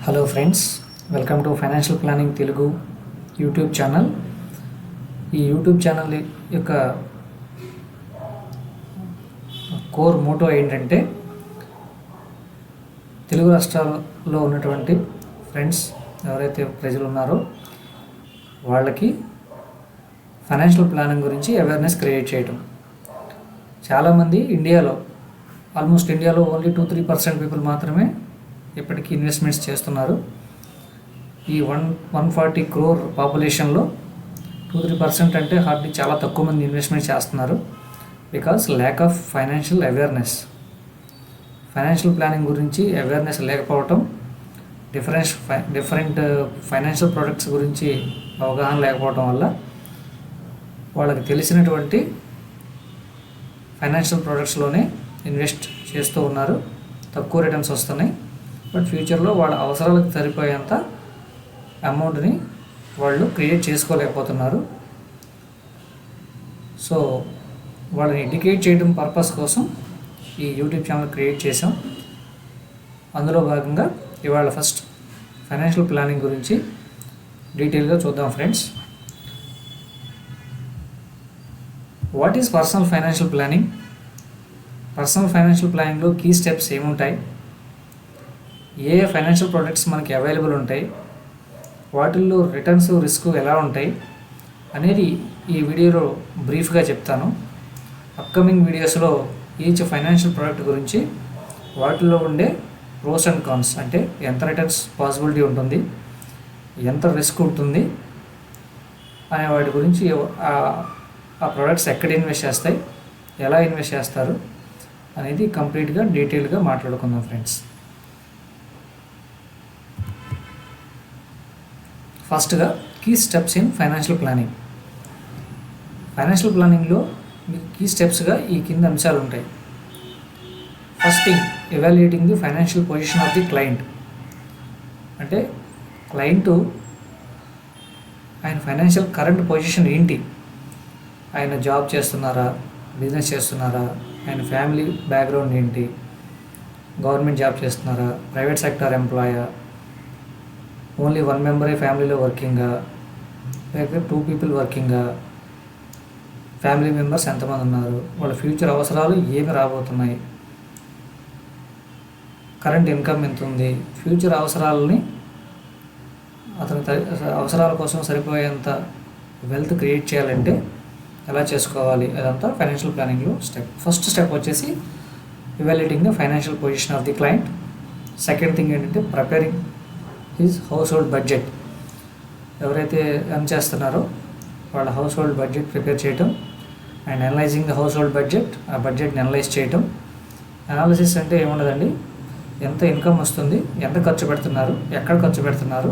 Hello friends, welcome to financial planning Telugu YouTube channel. ఈ YouTube channel యొక్క core Moto ఏంటంటే తెలుగు రాష్ట్రాల్లో ఉన్నటువంటి ఫ్రెండ్స్ ఎవరైతే ప్రజలు ఉన్నారో వాళ్ళకి ఫైనాన్షియల్ ప్లానింగ్ గురించి అవేర్నెస్ క్రియేట్ చేయడం. చాలామంది ఆల్మోస్ట్ ఇండియాలో ఓన్లీ 2-3% పీపుల్ మాత్రమే ఇప్పటికీ ఇన్వెస్ట్మెంట్స్ చేస్తున్నారు. ఈ 140 crore పాపులేషన్లో 2-3% అంటే హార్డ్లీ చాలా తక్కువ మంది ఇన్వెస్ట్మెంట్ చేస్తున్నారు. Because lack of financial awareness, financial planning గురించి అవేర్నెస్ లేకపోవటం, డిఫరెంట్ ఫైనాన్షియల్ ప్రొడక్ట్స్ గురించి అవగాహన లేకపోవటం వల్ల వాళ్ళకి తెలిసినటువంటి ఫైనాన్షియల్ ప్రొడక్ట్స్లోనే ఇన్వెస్ట్ చేస్తూ ఉన్నారు. తక్కువ రిటర్న్స్ వస్తున్నాయి. బట్ ఫ్యూచర్లో వాళ్ళ అవసరాలకు సరిపోయేంత అమౌంట్ని వాళ్ళు క్రియేట్ చేసుకోలేకపోతున్నారు. సో వాళ్ళని ఎడ్యుకేట్ చేయడం పర్పస్ కోసం ఈ యూట్యూబ్ ఛానల్ క్రియేట్ చేసాం. అందులో భాగంగా ఇవాళ ఫస్ట్ ఫైనాన్షియల్ ప్లానింగ్ గురించి డీటెయిల్గా చూద్దాం friends. What is personal financial planning? Personal financial ప్లానింగ్లో కీ స్టెప్స్ ఏముంటాయి, ఏ ఫైనాన్షియల్ ప్రొడక్ట్స్ మనకి అవైలబుల్ ఉంటాయి, వాటిల్లో రిటర్న్స్ రిస్క్ ఎలా ఉంటాయి అనేది ఈ వీడియోలో బ్రీఫ్గా చెప్తాను. అప్కమింగ్ వీడియోస్లో ఈచ్ ఫైనాన్షియల్ ప్రొడక్ట్ గురించి, వాటిల్లో ఉండే ప్రోస్ అండ్ కాన్స్, అంటే ఎంత రిటర్న్స్ పాసిబిలిటీ ఉంటుంది, ఎంత రిస్క్ ఉంటుంది అనే వాటి గురించి, ఆ ప్రొడక్ట్స్ ఎక్కడ ఇన్వెస్ట్ చేస్తాయి, ఎలా ఇన్వెస్ట్ చేస్తారు అనేది కంప్లీట్గా డీటెయిల్గా మాట్లాడుకుందాం ఫ్రెండ్స్. ఫస్ట్గా key steps in financial planning. Financial ప్లానింగ్లో మీకు కీ స్టెప్స్గా ఈ కింద అంశాలు ఉంటాయి. First thing, evaluating the financial position of the client. అంటే క్లయింట్ ఆయన ఫైనాన్షియల్ కరెంట్ పొజిషన్ ఏంటి, ఆయన జాబ్ చేస్తున్నారా, బిజినెస్ చేస్తున్నారా, ఆయన ఫ్యామిలీ బ్యాక్గ్రౌండ్ ఏంటి, గవర్నమెంట్ జాబ్ చేస్తున్నారా, ప్రైవేట్ సెక్టార్ ఎంప్లాయా, ఓన్లీ 1 మెంబరే ఫ్యామిలీలో వర్కింగా, లేకపోతే 2 people వర్కింగా, ఫ్యామిలీ మెంబర్స్ ఎంతమంది ఉన్నారు, వాళ్ళ ఫ్యూచర్ అవసరాలు ఏమి రాబోతున్నాయి, కరెంట్ ఇన్కమ్ ఎంత ఉంది, ఫ్యూచర్ అవసరాలని అతని అవసరాల కోసం సరిపోయేంత వెల్త్ క్రియేట్ చేయాలంటే ఎలా చేసుకోవాలి, అదంతా ఫైనాన్షియల్ ప్లానింగ్లో స్టెప్. ఫస్ట్ స్టెప్ వచ్చేసి evaluating the financial position of the client. Second thing ఏంటంటే preparing his household budget. ఎవరైతే ఎర్న్ చేస్తున్నారో వాళ్ళ హౌస్ హోల్డ్ బడ్జెట్ ప్రిపేర్ చేయటం and analysing the household budget, ఆ బడ్జెట్ని అనలైజ్ చేయటం. అనాలిసిస్ అంటే ఏముండదండి, ఎంత ఇన్కమ్ వస్తుంది, ఎంత ఖర్చు పెడుతున్నారు, ఎక్కడ ఖర్చు పెడుతున్నారు,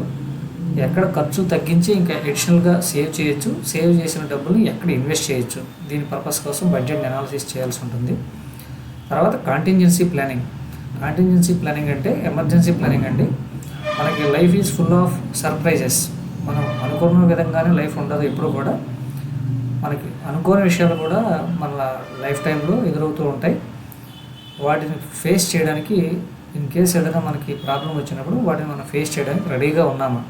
ఎక్కడ ఖర్చు తగ్గించి ఇంకా అడిషనల్గా సేవ్ చేయొచ్చు, సేవ్ చేసిన డబ్బులు ఎక్కడ ఇన్వెస్ట్ చేయొచ్చు, దీని పర్పస్ కోసం బడ్జెట్ని అనాలిసిస్ చేయాల్సి ఉంటుంది. తర్వాత కాంటింజెన్సీ ప్లానింగ్. కాంటింజెన్సీ ప్లానింగ్ అంటే ఎమర్జెన్సీ ప్లానింగ్ అండి. మనకి life is full of surprises. మనం అనుకున్న విధంగానే లైఫ్ ఉండదు ఎప్పుడు కూడా. మనకి అనుకోని విషయాలు కూడా మన లైఫ్ టైంలో ఎదురవుతూ ఉంటాయి. వాటిని ఫేస్ చేయడానికి, ఇన్ కేస్ ఏదైనా మనకి ప్రాబ్లం వచ్చినప్పుడు వాటిని మనం ఫేస్ చేయడానికి రెడీగా ఉన్నామా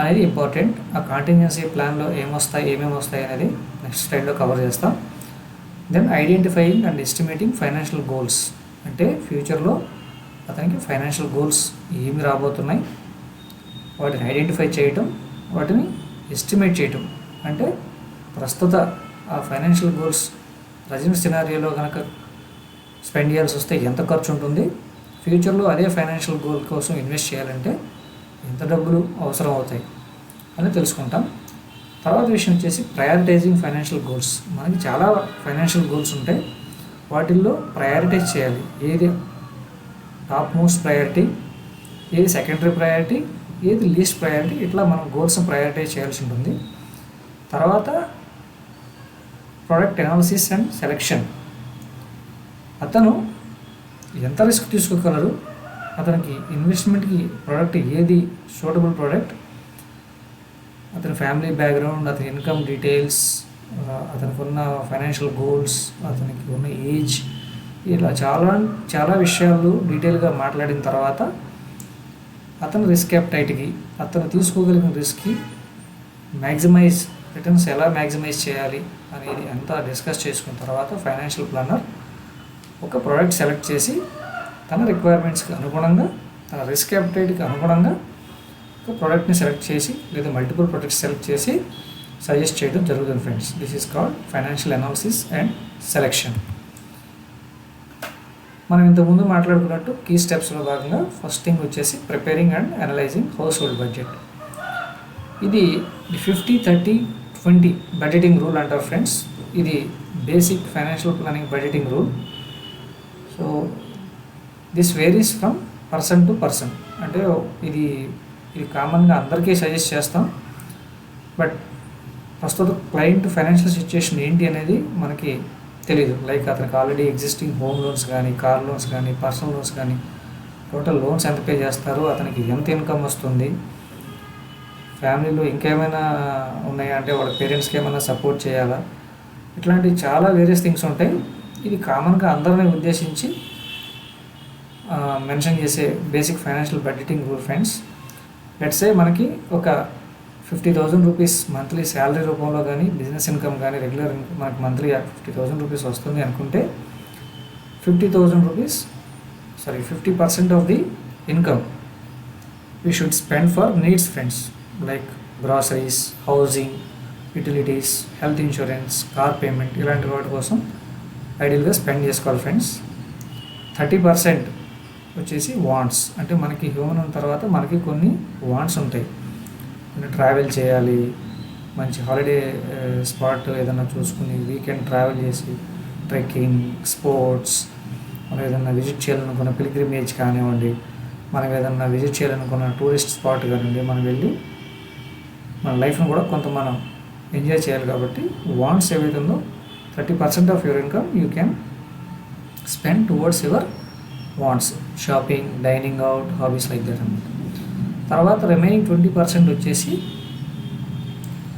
అనేది ఇంపార్టెంట్. ఆ కాంటింజెన్సీ ప్లాన్లో ఏమేమి వస్తాయి అనేది నెక్స్ట్ స్లైడ్లో కవర్ చేస్తాం. Then identifying and estimating financial goals. అంటే ఫ్యూచర్లో అతనికి ఫైనాన్షియల్ గోల్స్ ఏమి రాబోతున్నాయి, వాటిని ఐడెంటిఫై చేయటం, వాటిని ఎస్టిమేట్ చేయటం. అంటే ప్రస్తుత ఆ ఫైనాన్షియల్ గోల్స్ ప్రజెంట్ సినారియోలో కనుక స్పెండ్ చేయాల్సి వస్తే ఎంత ఖర్చు ఉంటుంది, ఫ్యూచర్లో అదే ఫైనాన్షియల్ గోల్ కోసం ఇన్వెస్ట్ చేయాలంటే ఎంత డబ్బులు అవసరం అవుతాయి అని తెలుసుకుంటాం. తర్వాత విషయం వచ్చేసి ప్రయారిటైజింగ్ ఫైనాన్షియల్ గోల్స్. మనకి చాలా ఫైనాన్షియల్ గోల్స్ ఉంటాయి, వాటిల్లో ప్రయారిటైజ్ చేయాలి. ఏది టాప్ మోస్ట్ ప్రయారిటీ, ఏది సెకండరీ ప్రయారిటీ, ఏది లీస్ట్ ప్రయారిటీ, ఇట్లా మనం గోల్స్ని ప్రయారిటైజ్ చేయాల్సి ఉంటుంది. తర్వాత ప్రోడక్ట్ అనాలిసిస్ అండ్ సెలెక్షన్. అతను ఎంత రిస్క్ తీసుకోగలరు, అతనికి ఇన్వెస్ట్మెంట్కి ప్రోడక్ట్ ఏది సూటబుల్ ప్రోడక్ట్, అతని ఫ్యామిలీ బ్యాక్గ్రౌండ్, అతని ఇన్కమ్ డీటెయిల్స్, అతనికి ఉన్న ఫైనాన్షియల్ గోల్స్, అతనికి ఉన్న ఏజ్, ఇలా చాలా చాలా విషయాలు డీటెయిల్గా మాట్లాడిన తర్వాత అతను రిస్క్ యాప్టైట్కి, అతను తీసుకోగలిగిన రిస్క్కి మ్యాక్సిమైజ్ రిటర్న్స్ ఎలా మ్యాక్సిమైజ్ చేయాలి అనేది అంతా డిస్కస్ చేసుకున్న తర్వాత ఫైనాన్షియల్ ప్లానర్ ఒక ప్రోడక్ట్ సెలెక్ట్ చేసి తన రిక్వైర్మెంట్స్కి అనుగుణంగా, తన రిస్క్ యాప్టైట్కి అనుగుణంగా ఒక ప్రోడక్ట్ని సెలెక్ట్ చేసి లేదా మల్టిపుల్ ప్రొడక్ట్స్ సెలెక్ట్ చేసి సజెస్ట్ చేయడం జరుగుతుంది friends. This is called financial analysis and selection. మనం ఇంతకుముందు మాట్లాడుకున్నట్టు కీ స్టెప్స్లో భాగంగా ఫస్ట్ థింగ్ వచ్చేసి preparing and analysing house hold budget. ఇది 50-30-20 బడ్జెటింగ్ రూల్ అంటారు ఫ్రెండ్స్. ఇది basic financial planning budgeting rule. So this varies from person to person. అంటే ఇది కామన్గా అందరికీ సజెస్ట్ చేస్తాం. బట్ ప్రస్తుత క్లయింట్ ఫైనాన్షియల్ సిచ్యుయేషన్ ఏంటి అనేది మనకి తెలీదు. లైక్ అతనికి ఆల్రెడీ ఎగ్జిస్టింగ్ హోమ్ లోన్స్ కానీ, కార్ లోన్స్ కానీ, పర్సనల్ లోన్స్ కానీ, టోటల్ లోన్స్ ఎంత పే చేస్తారు, అతనికి ఎంత ఇన్కమ్ వస్తుంది, ఫ్యామిలీలో ఇంకేమైనా ఉన్నాయా అంటే వాళ్ళ పేరెంట్స్కి ఏమైనా సపోర్ట్ చేయాలా, ఇట్లాంటి చాలా వేరియస్ థింగ్స్ ఉంటాయి. ఇది కామన్గా అందరినీ ఉద్దేశించి మెన్షన్ చేసే basic financial budgeting rule friends. Let's say మనకి ఒక 50,000 రూపీస్ మంత్లీ శాలరీ రూపంలో కానీ, బిజినెస్ ఇన్కమ్ కానీ, రెగ్యులర్ ఇన్కమ్ మనకు మంత్లీ 50,000 రూపీస్ వస్తుంది అనుకుంటే 50,000 rupees 50% of the income we should spend for needs friends, like groceries, housing, utilities, health insurance, car payment, ఇలాంటి వాటి కోసం ఐడియల్గా స్పెండ్ చేసుకోవాలి ఫ్రెండ్స్. 30% వచ్చేసి వాంట్స్. అంటే మనకి హ్యూమన్ ఉన్న తర్వాత మనకి కొన్ని వాంట్స్ ఉంటాయి. ట్రావెల్ చేయాలి, మంచి హాలిడే స్పాట్ ఏదైనా చూసుకుని వీకెండ్ ట్రావెల్ చేసి ట్రెక్కింగ్, స్పోర్ట్స్, మనం ఏదైనా విజిట్ చేయాలనుకున్న పిల్గ్రిమేజ్ కానివ్వండి, మనం ఏదైనా విజిట్ చేయాలనుకున్న టూరిస్ట్ స్పాట్ కానివ్వండి, మనం వెళ్ళి మన లైఫ్ను కూడా కొంత మనం ఎంజాయ్ చేయాలి. కాబట్టి వాంట్స్ ఏవైతే ఉందో 30% of your income you can spend towards your wants, shopping, dining out, hobbies like that అన్నమాట. తర్వాత రిమైనింగ్ 20% వచ్చేసి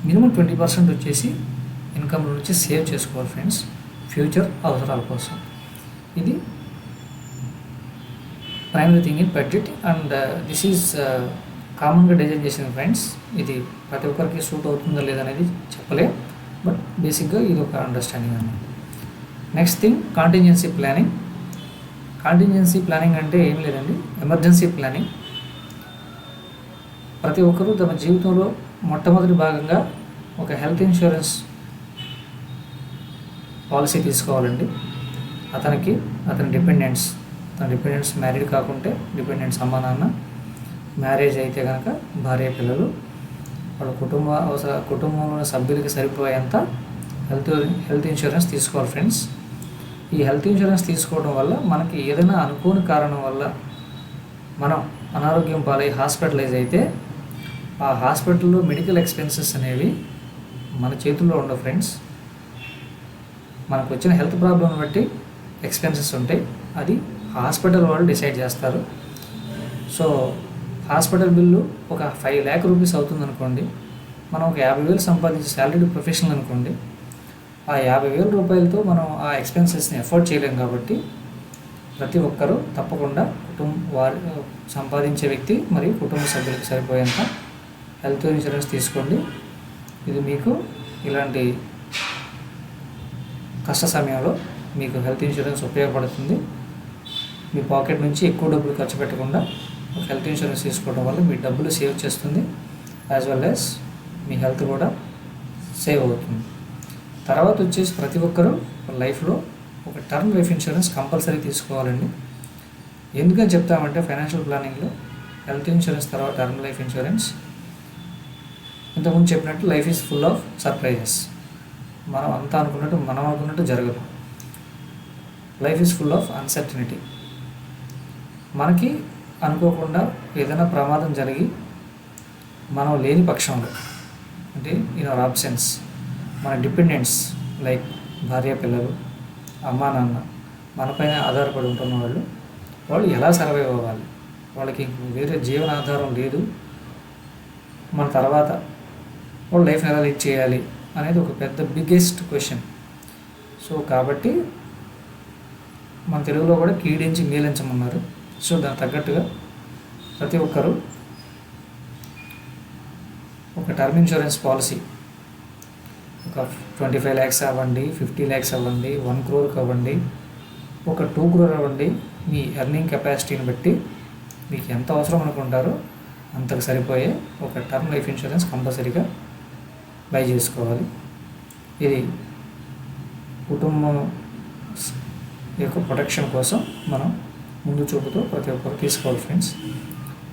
మినిమం 20% వచ్చేసి ఇన్కమ్ నుంచి సేవ్ చేసుకోవాలి ఫ్రెండ్స్, ఫ్యూచర్ అవసరాల కోసం. ఇది primary thing in budget. And this is కామన్గా డిజైన్ చేసిన ఫ్రెండ్స్. ఇది ప్రతి ఒక్కరికి సూట్ అవుతుందా లేదనేది చెప్పలేం, బట్ బేసిక్గా ఇది ఒక అండర్స్టాండింగ్ అన్నమాట. Next thing contingency planning. Contingency planning అంటే ఏం లేదండి, ఎమర్జెన్సీ ప్లానింగ్. ప్రతి ఒక్కరూ తమ జీవితంలో మొట్టమొదటి భాగంగా ఒక హెల్త్ ఇన్సూరెన్స్ పాలసీ తీసుకోవాలండి. అతని డిపెండెంట్స్ మ్యారీడ్ కాకుంటే డిపెండెంట్స్ అమ్మ నాన్న, మ్యారేజ్ అయితే కనుక భార్య పిల్లలు, వాళ్ళ కుటుంబంలోని సభ్యులకి సరిపోయేంత హెల్త్ ఇన్సూరెన్స్ తీసుకోవాలి ఫ్రెండ్స్. ఈ హెల్త్ ఇన్సూరెన్స్ తీసుకోవడం వల్ల మనకి ఏదైనా అనుకోని కారణం వల్ల మనం అనారోగ్యం పాలై హాస్పిటలైజ్ అయితే ఆ హాస్పిటల్లో మెడికల్ ఎక్స్పెన్సెస్ అనేవి మన చేతుల్లో ఉండవు ఫ్రెండ్స్. మనకు వచ్చిన హెల్త్ ప్రాబ్లం బట్టి ఎక్స్పెన్సెస్ ఉంటాయి, అది హాస్పిటల్ వాళ్ళు డిసైడ్ చేస్తారు. సో హాస్పిటల్ బిల్లు ఒక 5 lakh రూపీస్ అవుతుంది అనుకోండి, మనం ఒక 50,000 సంపాదించే శాలరీ ప్రొఫెషనల్ అనుకోండి, ఆ 50,000 రూపాయలతో మనం ఆ ఎక్స్పెన్సెస్ని ఎఫోర్డ్ చేయలేం. కాబట్టి ప్రతి ఒక్కరూ తప్పకుండా వారి సంపాదించే వ్యక్తి మరియు కుటుంబ సభ్యులకు సరిపోయేంత హెల్త్ ఇన్సూరెన్స్ తీసుకోండి. ఇది మీకు ఇలాంటి కష్ట సమయంలో మీకు హెల్త్ ఇన్సూరెన్స్ ఉపయోగపడుతుంది. మీ పాకెట్ నుంచి ఎక్కువ డబ్బులు ఖర్చు పెట్టకుండా హెల్త్ ఇన్సూరెన్స్ తీసుకోవడం వల్ల మీ డబ్బులు సేవ్ చేస్తుంది, యాజ్ వెల్ యాజ్ మీ హెల్త్ కూడా సేవ్ అవుతుంది. తర్వాత వచ్చేసి ప్రతి ఒక్కరూ లైఫ్లో ఒక టర్మ్ లైఫ్ ఇన్సూరెన్స్ కంపల్సరీ తీసుకోవాలండి. ఎందుకని చెప్తామంటే ఫైనాన్షియల్ ప్లానింగ్లో హెల్త్ ఇన్సూరెన్స్ తర్వాత టర్మ్ లైఫ్ ఇన్సూరెన్స్. ఇంతకుముందు చెప్పినట్టు life is full of surprises. మనం అనుకున్నట్టు జరగదు. Life is full of uncertainty. మనకి అనుకోకుండా ఏదైనా ప్రమాదం జరిగి మనం లేని పక్షంలో, అంటే ఇన్ అవర్ అబ్సెన్స్, మన డిపెండెంట్స్ లైక్ భార్య పిల్లలు, అమ్మా నాన్న, మనపైన ఆధారపడి ఉంటున్న వాళ్ళు ఎలా సర్వైవ్ అవ్వాలి, వాళ్ళకి వేరే జీవనాధారం లేదు, మన తర్వాత వాళ్ళు లైఫ్ని ఎలా లీడ్ చేయాలి అనేది ఒక పెద్ద బిగ్గెస్ట్ క్వశ్చన్. సో కాబట్టి మన తెలుగులో కూడా కీడించి మేలించమన్నారు. సో దానికి తగ్గట్టుగా ప్రతి ఒక్కరూ ఒక టర్మ్ ఇన్సూరెన్స్ పాలసీ ఒక 25 lakhs అవ్వండి, 50 lakhs అవ్వండి, 1 crore అవ్వండి, ఒక 2 crore అవ్వండి, మీ ఎర్నింగ్ కెపాసిటీని బట్టి మీకు ఎంత అవసరం అనుకుంటారో అంతకు సరిపోయే ఒక టర్మ్ లైఫ్ ఇన్సూరెన్స్ కంపల్సరీగా బై చేసుకోవాలి. ఇది కుటుంబం యొక్క ప్రొటెక్షన్ కోసం మనం ముందు చూపుతో ప్రతి ఒక్కరు తీసుకోవాలి ఫ్రెండ్స్.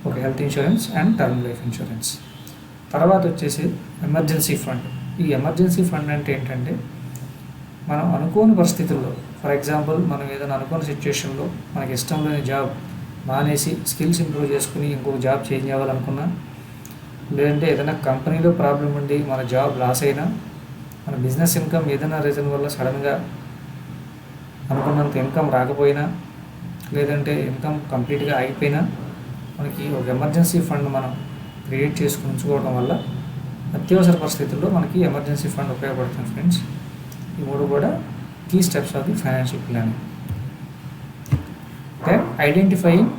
ఒక health insurance and term life insurance. తర్వాత వచ్చేసి ఎమర్జెన్సీ ఫండ్. ఈ ఎమర్జెన్సీ ఫండ్ అంటే ఏంటంటే మనం అనుకోని పరిస్థితుల్లో, ఫర్ ఎగ్జాంపుల్ మనం ఏదైనా అనుకోని సిచ్యువేషన్లో మనకి ఇష్టం లేని జాబ్ మానేసి స్కిల్స్ ఇంప్రూవ్ చేసుకుని ఇంకొక జాబ్ చేంజ్ అవ్వాలనుకున్నా, లేదంటే ఏదైనా కంపెనీలో ప్రాబ్లం ఉండి మన జాబ్ లాస్ అయినా, మన బిజినెస్ ఇన్కమ్ ఏదైనా రీజన్ వల్ల సడన్గా అనుకున్నంత ఇన్కమ్ రాకపోయినా, లేదంటే ఇన్కమ్ కంప్లీట్గా ఆగిపోయినా, మనకి ఒక ఎమర్జెన్సీ ఫండ్ మనం క్రియేట్ చేసుకుని ఉంచుకోవడం వల్ల అత్యవసర పరిస్థితుల్లో మనకి ఎమర్జెన్సీ ఫండ్ ఉపయోగపడుతుంది ఫ్రెండ్స్. ఈ మూడు కూడా key steps of the financial planning. Then identifying,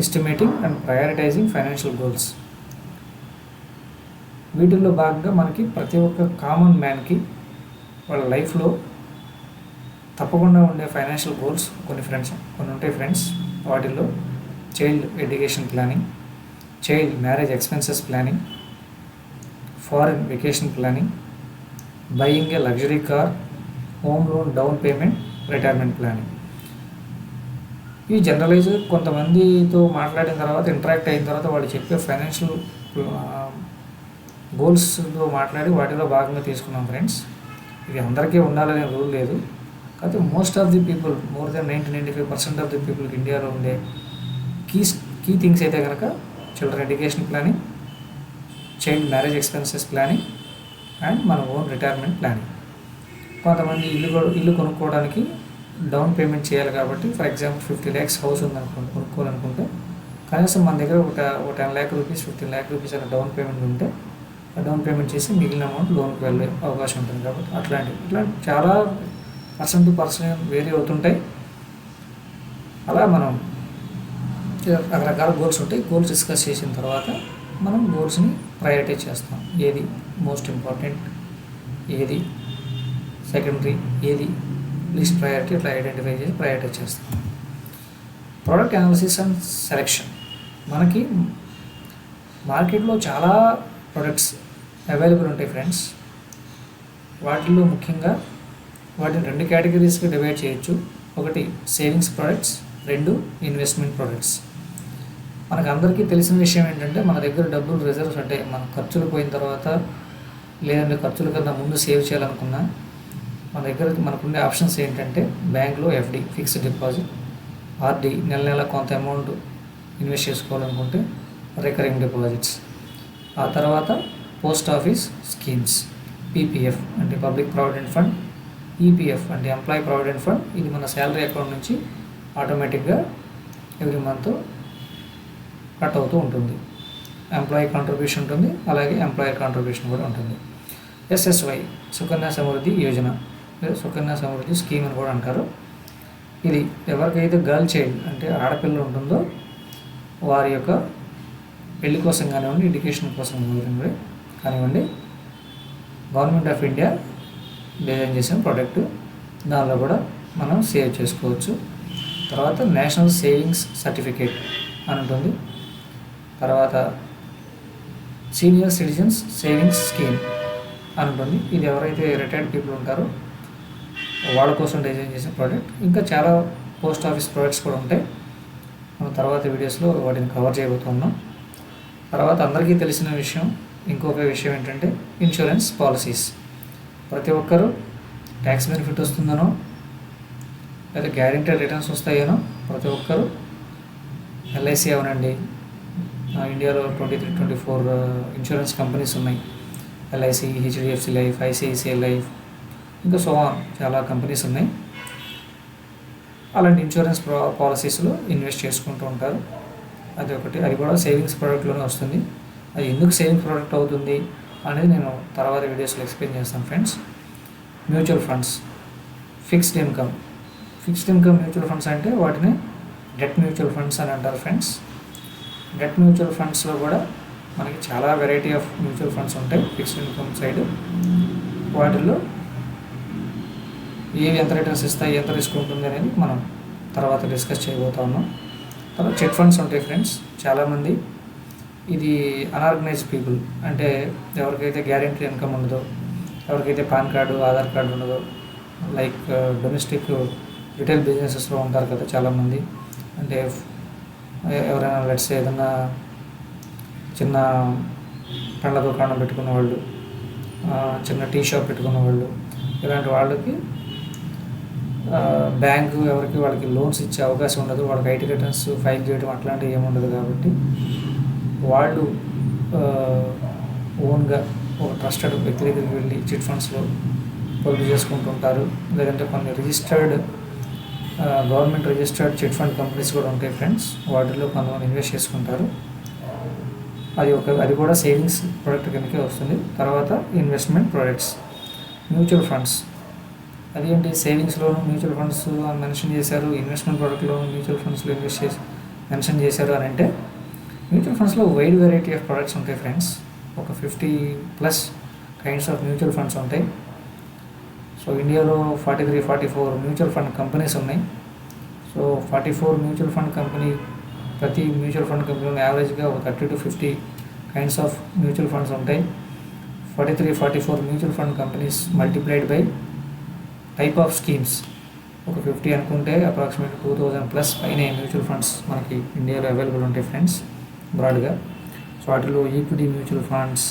estimating and prioritising financial goals. వీటిల్లో భాగంగా మనకి ప్రతి ఒక్క కామన్ మ్యాన్కి వాళ్ళ లైఫ్లో తప్పకుండా ఉండే ఫైనాన్షియల్ గోల్స్ కొన్ని ఉంటాయి ఫ్రెండ్స్. వాటిల్లో child education planning, child marriage expenses planning, foreign vacation planning, buying ఏ luxury car, home loan down payment, retirement planning. ఇవి జనరలైజ్ కొంతమందితో మాట్లాడిన తర్వాత, ఇంటరాక్ట్ అయిన తర్వాత వాళ్ళు చెప్పే ఫైనాన్షియల్ గోల్స్తో మాట్లాడి వాటిలో భాగంగా తీసుకున్నాం ఫ్రెండ్స్. ఇది అందరికీ ఉండాలనే రూల్ లేదు. కాకపోతే most of the people, more than 90-95% of the పీపుల్కి ఇండియాలో ఉండే కీ థింగ్స్ అయితే కనుక children education planning, child marriage expenses planning and మన ఓన్ రిటైర్మెంట్ ప్లానింగ్. కొంతమంది ఇల్లు కొనుక్కోవడానికి డౌన్ పేమెంట్ చేయాలి కాబట్టి, ఫర్ ఎగ్జాంపుల్ 50 lakhs హౌస్ ఉందనుకోండి, కొనుక్కోవాలనుకుంటే కనీసం మన దగ్గర ఒక 10 lakh rupees, 15 lakh rupees అనే డౌన్ పేమెంట్ ఉంటే ఆ డౌన్ పేమెంట్ చేసి మిగిలిన అమౌంట్ లోన్కి వెళ్ళే అవకాశం ఉంటుంది. కాబట్టి ఇట్లాంటి చాలా పర్సన్ టు పర్సన్ వేరీ అవుతుంటాయి. అలా మనం రకరకాల గోల్స్ ఉంటాయి. గోల్స్ డిస్కస్ చేసిన తర్వాత మనం గోల్స్ని ప్రయారిటైజ్ చేస్తాం. ఏది మోస్ట్ ఇంపార్టెంట్, ఏది సెకండరీ, ఏది లీస్ట్ ప్రయారిటీ, అట్లా ఐడెంటిఫై చేసి ప్రయారిటైజ్ చేస్తాం. Product analysis and selection. మనకి మార్కెట్లో చాలా ప్రొడక్ట్స్ అవైలబుల్ ఉంటాయి ఫ్రెండ్స్. వాటిల్లో ముఖ్యంగా వాటిని 2 కేటగిరీస్గా డివైడ్ చేయొచ్చు. ఒకటి సేవింగ్స్ ప్రొడక్ట్స్, 2 ఇన్వెస్ట్మెంట్ ప్రొడక్ట్స్. మనకు అందరికీ తెలిసిన విషయం ఏంటంటే మన దగ్గర డబ్బులు రిజర్వ్స్ అంటే మన ఖర్చులు పోయిన తర్వాత, లేదంటే ఖర్చుల కన్నా ముందు సేవ్ చేయాలనుకున్నా మనకుండే ఆప్షన్స్ ఏంటంటే బ్యాంక్లో ఎఫ్డి, ఫిక్స్డ్ డిపాజిట్, ఆర్డి, నెల కొంత అమౌంట్ ఇన్వెస్ట్ చేసుకోవాలనుకుంటే రికరింగ్ డిపాజిట్స్, ఆ తర్వాత పోస్ట్ ఆఫీస్ స్కీమ్స్, పీపీఎఫ్ అంటే పబ్లిక్ ప్రావిడెంట్ ఫండ్, ఈపీఎఫ్ అంటే ఎంప్లాయీ ప్రావిడెంట్ ఫండ్. ఇది మన శాలరీ అకౌంట్ నుంచి ఆటోమేటిక్గా ఎవ్రీ మంత్ కట్ అవుతూ ఉంటుంది. ఎంప్లాయీ కాంట్రిబ్యూషన్ ఉంటుంది, అలాగే ఎంప్లాయర్ కాంట్రిబ్యూషన్ కూడా ఉంటుంది. ఎస్ఎస్వై సుకన్య సమృద్ధి యోజన, సుకన్య సమృద్ధి స్కీమ్ అని కూడా అంటారు. ఇది ఎవరికైతే గర్ల్ చైల్డ్ అంటే ఆడపిల్ల ఉంటుందో వారి యొక్క పెళ్లి కోసం కానివ్వండి, ఎడ్యుకేషన్ కోసం కానివ్వండి, గవర్నమెంట్ ఆఫ్ ఇండియా డిజైన్ చేసిన ప్రోడక్ట్. దానిలో కూడా మనం సేవ్ చేసుకోవచ్చు. తర్వాత నేషనల్ సేవింగ్స్ సర్టిఫికేట్ అని ఉంటుంది. తర్వాత సీనియర్ సిటిజన్స్ సేవింగ్స్ స్కీమ్ అని ఉంటుంది. ఇది ఎవరైతే రిటైర్డ్ పీపుల్ ఉంటారో వాళ్ళ కోసం డిజైన్ చేసిన ప్రోడక్ట్. ఇంకా చాలా పోస్ట్ ఆఫీస్ ప్రోడక్ట్స్ కూడా ఉంటాయి. మనం తర్వాత వీడియోస్లో వాటిని కవర్ చేయబోతున్నాం. తర్వాత అందరికీ తెలిసిన విషయం, ఇంకొక విషయం ఏంటంటే ఇన్సూరెన్స్ పాలసీస్. ప్రతి ఒక్కరూ ట్యాక్స్ బెనిఫిట్ వస్తుందనో లేదా గ్యారెంటెడ్ రిటర్న్స్ వస్తాయనో ప్రతి ఒక్కరూ ఎల్ఐసి అవనండి, ఇండియాలో 23-24 ఇన్సూరెన్స్ కంపెనీస్ ఉన్నాయి. LIC, HDFC life, ICICI life, ఇంకా చాలా కంపెనీస్ ఉన్నాయి. అలాంటి ఇన్సూరెన్స్ పాలసీస్లో ఇన్వెస్ట్ చేసుకుంటూ ఉంటారు. అది ఒకటి, అది కూడా సేవింగ్స్ ప్రోడక్ట్లోనే వస్తుంది. అది ఎందుకు సేవింగ్స్ ప్రోడక్ట్ అవుతుంది అనేది నేను తర్వాత వీడియోస్లో ఎక్స్ప్లెయిన్ చేస్తాను friends. Mutual funds, fixed income mutual funds అంటే వాటిని డెట్ మ్యూచువల్ ఫండ్స్ అని అంటారు ఫ్రెండ్స్. డెట్ మ్యూచువల్ ఫండ్స్లో కూడా మనకి చాలా వెరైటీ ఆఫ్ మ్యూచువల్ ఫండ్స్ ఉంటాయి ఫిక్స్డ్ ఇన్కమ్ సైడ్. వాటిల్లో ఏవి ఎంత రిటర్న్స్ ఇస్తాయి, ఎంత రిస్క్ ఉంటుంది అనేది మనం తర్వాత డిస్కస్ చేయబోతా ఉన్నాం. తర్వాత చిట్ ఫండ్స్ ఉంటాయి ఫ్రెండ్స్. చాలామంది ఇది అన్ఆర్గనైజ్డ్ పీపుల్, అంటే ఎవరికైతే గ్యారెంటీ ఇన్కమ్ ఉండదో, ఎవరికైతే పాన్ కార్డు ఆధార్ కార్డు ఉండదో, లైక్ డొమెస్టిక్ రిటైల్ బిజినెసెస్లో ఉంటారు కదా చాలామంది. అంటే ఎవరైనా లెట్స్ ఏదైనా చిన్న పండ్ల దుకాణం పెట్టుకున్న వాళ్ళు, చిన్న టీ షాప్ పెట్టుకున్న వాళ్ళు, ఇలాంటి వాళ్ళకి బ్యాంకు ఎవరికి వాళ్ళకి లోన్స్ ఇచ్చే అవకాశం ఉండదు. వాళ్ళకి ఐటీ రిటర్న్స్ ఫైల్ చేయడం అట్లాంటివి ఏముండదు. కాబట్టి వాళ్ళు ఓన్గా ఒక ట్రస్టెడ్ వ్యక్తి దగ్గరికి వెళ్ళి చిట్ ఫండ్స్లో పొదుపు చేసుకుంటుంటారు. లేదంటే కొన్ని registered government registered chit fund companies కూడా ఉంటాయి ఫ్రెండ్స్. వాటిలో కొంతమంది ఇన్వెస్ట్ చేసుకుంటారు. అది కూడా సేవింగ్స్ ప్రొడక్ట్ కిందకే వస్తుంది. తర్వాత ఇన్వెస్ట్మెంట్ ప్రొడక్ట్స్, మ్యూచువల్ ఫండ్స్. అదేంటి సేవింగ్స్లోను మ్యూచువల్ ఫండ్స్ అని మెన్షన్ చేశారు, ఇన్వెస్ట్మెంట్ ప్రొడక్ట్లో మ్యూచువల్ ఫండ్స్లో ఇన్వెస్ట్ చేసి మెన్షన్ చేశారు అని అంటే, మ్యూచువల్ ఫండ్స్లో వైడ్ వెరైటీ ఆఫ్ ప్రొడక్ట్స్ ఉంటాయి ఫ్రెండ్స్. ఒక 50+ కైండ్స్ ఆఫ్ మ్యూచువల్ ఫండ్స్ ఉంటాయి. సో ఇండియాలో 43-44 మ్యూచువల్ ఫండ్ కంపెనీస్ ఉన్నాయి. సో 44 మ్యూచువల్ ఫండ్ కంపెనీ, ప్రతి మ్యూచువల్ ఫండ్ కంపెనీలో యావరేజ్గా ఒక 30-50 కైండ్స్ ఆఫ్ మ్యూచువల్ ఫండ్స్ ఉంటాయి. 43-44 mutual fund companies multiplied by type of schemes ఒక 50 అనుకుంటే అప్రాక్సిమేట్లీ 2000+ పైన మ్యూచువల్ ఫండ్స్ మనకి ఇండియాలో అవైలబుల్ ఉంటాయి ఫ్రెండ్స్ బ్రాడ్గా. సో వాటిలో equity mutual funds,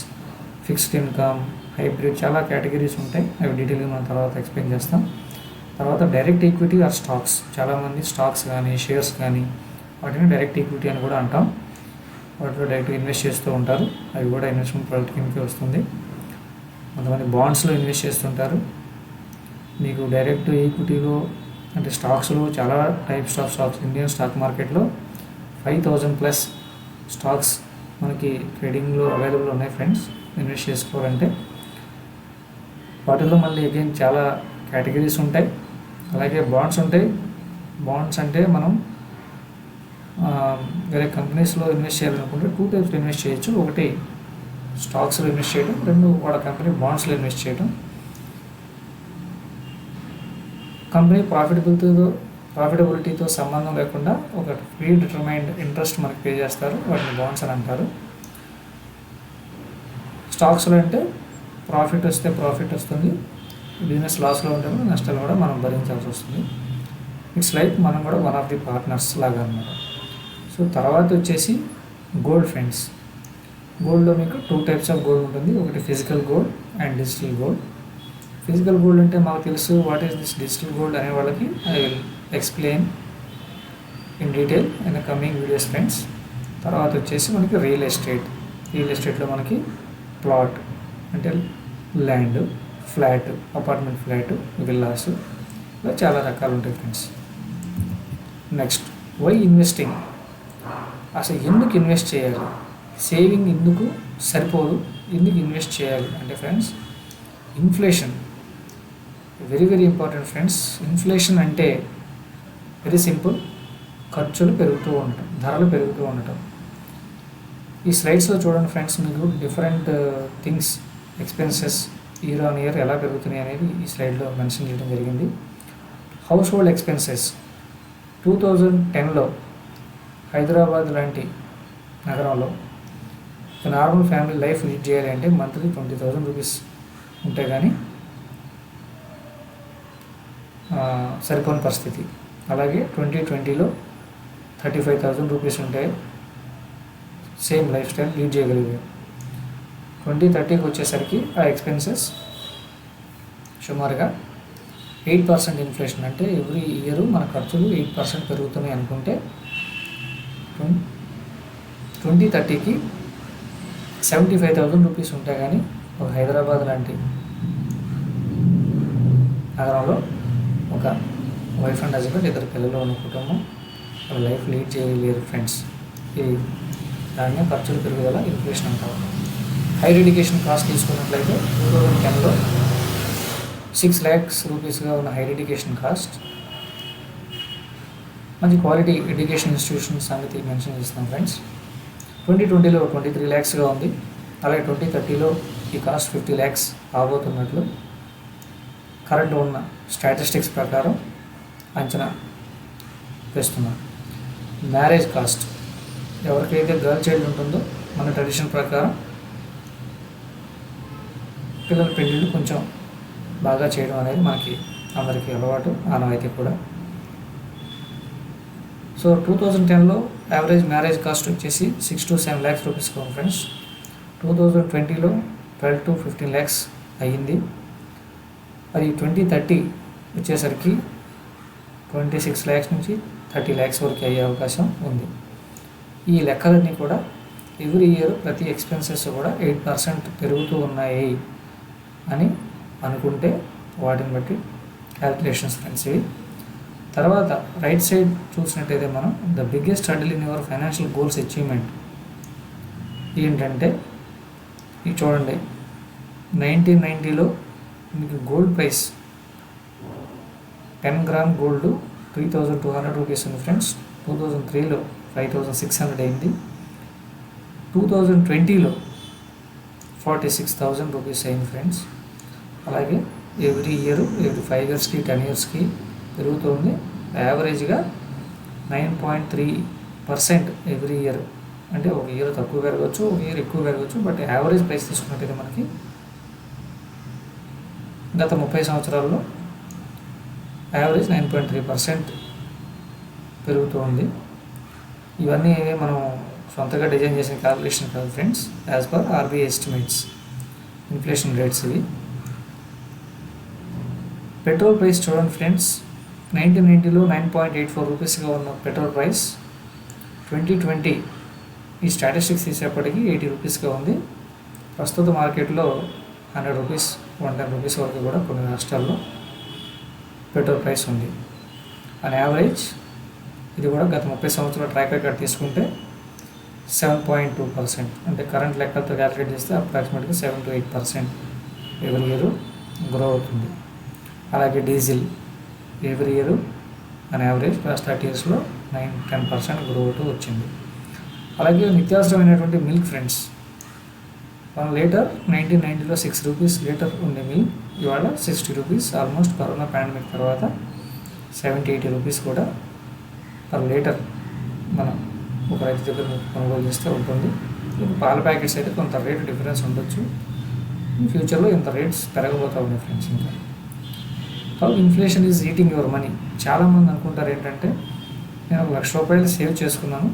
fixed income, hybrid, చాలా కేటగిరీస్ ఉంటాయి. అవి డీటెయిల్గా మనం తర్వాత ఎక్స్ప్లెయిన్ చేస్తాం. తర్వాత డైరెక్ట్ ఈక్విటీ ఆర్ స్టాక్స్. చాలామంది స్టాక్స్ కానీ షేర్స్ కానీ వాటిని డైరెక్ట్ ఈక్విటీ అని కూడా అంటాం. వాటిలో డైరెక్ట్ ఇన్వెస్ట్ చేస్తూ ఉంటారు. అవి కూడా ఇన్వెస్ట్మెంట్ ప్రొడక్ట్ కిందకి వస్తుంది. కొంతమంది బాండ్స్లో ఇన్వెస్ట్ చేస్తుంటారు. మీకు డైరెక్ట్ ఈక్విటీలో అంటే స్టాక్స్లో చాలా types of stocks Indian stock మార్కెట్లో 5000+ స్టాక్స్ మనకి ట్రేడింగ్లో అవైలబుల్ ఉన్నాయి ఫ్రెండ్స్. ఇన్వెస్ట్ చేసుకోవాలంటే వాటిల్లో మళ్ళీ అగైన్ చాలా కేటగిరీస్ ఉంటాయి. అలాగే బాండ్స్ ఉంటాయి. బాండ్స్ అంటే మనం వేరే కంపెనీస్లో ఇన్వెస్ట్ చేయాలనుకుంటే 2 టైప్స్లో ఇన్వెస్ట్ చేయొచ్చు. ఒకటి స్టాక్స్లో ఇన్వెస్ట్ చేయడం, 2 వాళ్ళ కంపెనీ బాండ్స్లో ఇన్వెస్ట్ చేయడం. కంపెనీ ప్రాఫిటబిలిటీతో సంబంధం లేకుండా ఒక ప్రీ డిటర్మైన్డ్ ఇంట్రెస్ట్ మనకి పే చేస్తారు, వాటిని బాండ్స్ అని అంటారు. స్టాక్స్లో అంటే ప్రాఫిట్ వస్తే ప్రాఫిట్ వస్తుంది, బిజినెస్ లాస్లో ఉంటే కూడా నష్టాలు కూడా మనం భరించాల్సి వస్తుంది. ఇట్స్ లైక్ మనం కూడా వన్ ఆఫ్ ది పార్ట్నర్స్ లాగా అన్నమాట. సో తర్వాత వచ్చేసి గోల్డ్ ఫ్రెండ్స్. గోల్డ్లో మీకు 2 టైప్స్ ఆఫ్ గోల్డ్ ఉంటుంది. ఒకటి physical gold and digital gold. Physical gold అంటే మాకు తెలుసు. What is this digital gold అనే వాళ్ళకి I will explain in detail in the coming videos friends. తర్వాత వచ్చేసి మనకి రియల్ ఎస్టేట్లో మనకి ప్లాట్ అంటే land, flat, apartment flat, villas, ఇలా చాలా రకాలు ఉంటాయి ఫ్రెండ్స్. Next why investing. అసలు ఎందుకు ఇన్వెస్ట్ చేయాలి, సేవింగ్ ఎందుకు సరిపోదు, ఎందుకు ఇన్వెస్ట్ చేయాలి అంటే friends, inflation very very important friends. Inflation అంటే వెరీ సింపుల్, ఖర్చులు పెరుగుతూ ఉండటం, ధరలు పెరుగుతూ ఉండటం. ఈ స్లైడ్స్లో చూడండి ఫ్రెండ్స్, మీకు different things expenses year on year ఎలా పెరుగుతున్నాయి అనేది ఈ స్లైడ్లో మెన్షన్ చేయడం జరిగింది. హౌస్ హోల్డ్ ఎక్స్పెన్సెస్ 2010లో హైదరాబాద్ లాంటి నగరంలో ఒక నార్మల్ ఫ్యామిలీ లైఫ్ లీడ్ చేయాలి అంటే మంత్లీ 20,000 రూపీస్ ఉంటే కానీ సరిపోని పరిస్థితి. అలాగే 2020లో 35,000 రూపీస్ ఉంటే సేమ్ లైఫ్ స్టైల్ లీడ్ చేయగలిగారు. 2030కి వచ్చేసరికి ఆ ఎక్స్పెన్సెస్ సుమారుగా 8% ఇన్ఫ్లేషన్, అంటే ఎవ్రీ ఇయర్ మన ఖర్చులు 8% పెరుగుతున్నాయి అనుకుంటే 2030కి 75,000 రూపీస్ ఉంటే కానీ ఒక హైదరాబాద్ లాంటి నగరంలో ఒక వైఫ్ అండ్ హస్బెండ్, 2 పిల్లలు ఉన్న కుటుంబం లైఫ్ లీడ్ చేయలేరు ఫ్రెండ్స్. ఇది దాన్ని ఖర్చులు పెరుగుదల ఇన్ఫ్లేషన్ అంటారు. హైర్ ఎడ్యుకేషన్ కాస్ట్ తీసుకున్నట్లయితే 2010లో 6 lakhs రూపీస్గా ఉన్న హైర్ ఎడ్యుకేషన్ కాస్ట్. మంచి క్వాలిటీ ఎడ్యుకేషన్ ఇన్స్టిట్యూషన్ సంగతి మెన్షన్ చేస్తున్నాం ఫ్రెండ్స్. 2020లో 23 laక్స్గా ఉంది. అలాగే 2030లో ఈ కాస్ట్ 50 lakhs అవబోతున్నట్లు కరెంట్ ఉన్న స్టాటిస్టిక్స్ ప్రకారం అంచనా వేస్తున్నాం. మ్యారేజ్ కాస్ట్, ఎవరికైతే గర్ల్ చైల్డ్ ఉంటుందో మన ట్రెడిషన్ ప్రకారం పిల్లల పెళ్ళిళ్ళు కొంచెం బాగా చేయడం అనేది మనకి అందరికీ అలవాటు, ఆనవాయితీ కూడా. సో 2010లో యావరేజ్ మ్యారేజ్ కాస్ట్ వచ్చేసి 6 to 7 lakhs రూపీస్గా ఉంది ఫ్రెండ్స్. 2020లో 12 to 15 lakhs అయ్యింది. అది 2030 వచ్చేసరికి 26 lakhs నుంచి 30 lakhs వరకు అయ్యే అవకాశం ఉంది. ఈ లెక్కలన్నీ కూడా ఎవ్రీ ఇయర్ ప్రతి ఎక్స్పెన్సెస్ కూడా 8% పెరుగుతూ ఉన్నాయి అని అనుకుంటే వాటిని బట్టి క్యాల్కులేషన్స్ ఫ్రెండ్స్ ఇవి. తర్వాత రైట్ సైడ్ చూసినట్టయితే మనం the biggest hurdle in your financial goals achievement ఏంటంటే ఇది చూడండి. 1990లో మీకు gold price 10 gram gold 3200 rupees ఉంది ఫ్రెండ్స్. 2003లో 5600 అయింది. 2020లో 46,000 రూపీస్ అయింది ఫ్రెండ్స్. అలాగే ఎవ్రీ 5 yearsకి 10 yearsకి పెరుగుతుంది. యావరేజ్గా 9.3% ఎవ్రీ ఇయర్. అంటే ఒక ఇయర్ తక్కువ పెరగవచ్చు, ఒక ఇయర్ ఎక్కువ పెరగవచ్చు. బట్ యావరేజ్ ప్రైస్ తీసుకున్నట్టయితే మనకి గత 30 సంవత్సరాల్లో యావరేజ్ 9.3% పెరుగుతూ ఉంది. ఇవన్నీ మనం సొంతగా డిజైన్ చేసిన క్యాలిక్యులేషన్ కాదు friends, as per RBI estimates, inflation rates ఇవి. పెట్రోల్ ప్రైస్ చూడండి ఫ్రెండ్స్. 1990లో 9.84 రూపీస్గా ఉన్న పెట్రోల్ ప్రైస్ 2020 ఈ స్టాటిస్టిక్స్ తీసేపటికి 80 రూపీస్గా ఉంది. ప్రస్తుత మార్కెట్లో 100 రూపీస్ 110 రూపీస్ వరకు కూడా కొన్ని రాష్ట్రాల్లో పెట్రోల్ ప్రైస్ ఉంది. ఆన్ యావరేజ్ ఇది కూడా గత 30 సంవత్సరాల ట్రాక్ రికార్డ్ తీసుకుంటే 7.2%, అంటే కరెంట్ లెక్కలతో క్యాలిక్యులేట్ చేస్తే అప్రాక్సిమేట్గా 7 to 8% ఎవ్రీ ఇయర్ గ్రో అవుతుంది. అలాగే diesel every year on average last 30 yearsలో 9-10% గ్రో అవుతూ వచ్చింది. అలాగే నిత్యావసరమైనటువంటి మిల్క్ ఫ్రెండ్స్, 1 లీటర్ 1990లో 6 రూపీస్ లీటర్ ఉండే మిల్క్ ఇవాళ 60 రూపీస్. ఆల్మోస్ట్ కరోనా పాండమిక్ తర్వాత 70-80 రూపీస్ కూడా పర్ లీటర్ మనం ఒక రైతు దగ్గర కొనుగోలు చేస్తే ఉంటుంది. పాల ప్యాకెట్స్ అయితే కొంత రేట్ డిఫరెన్స్ ఉండొచ్చు. ఫ్యూచర్లో ఇంత రేట్స్ పెరగబోతూ ఉన్నాయి ఫ్రెండ్స్. ఇంకా కాబట్టి inflation is eating your money. చాలామంది అనుకుంటారు ఏంటంటే నేను ₹1,00,000 సేవ్ చేసుకున్నాను,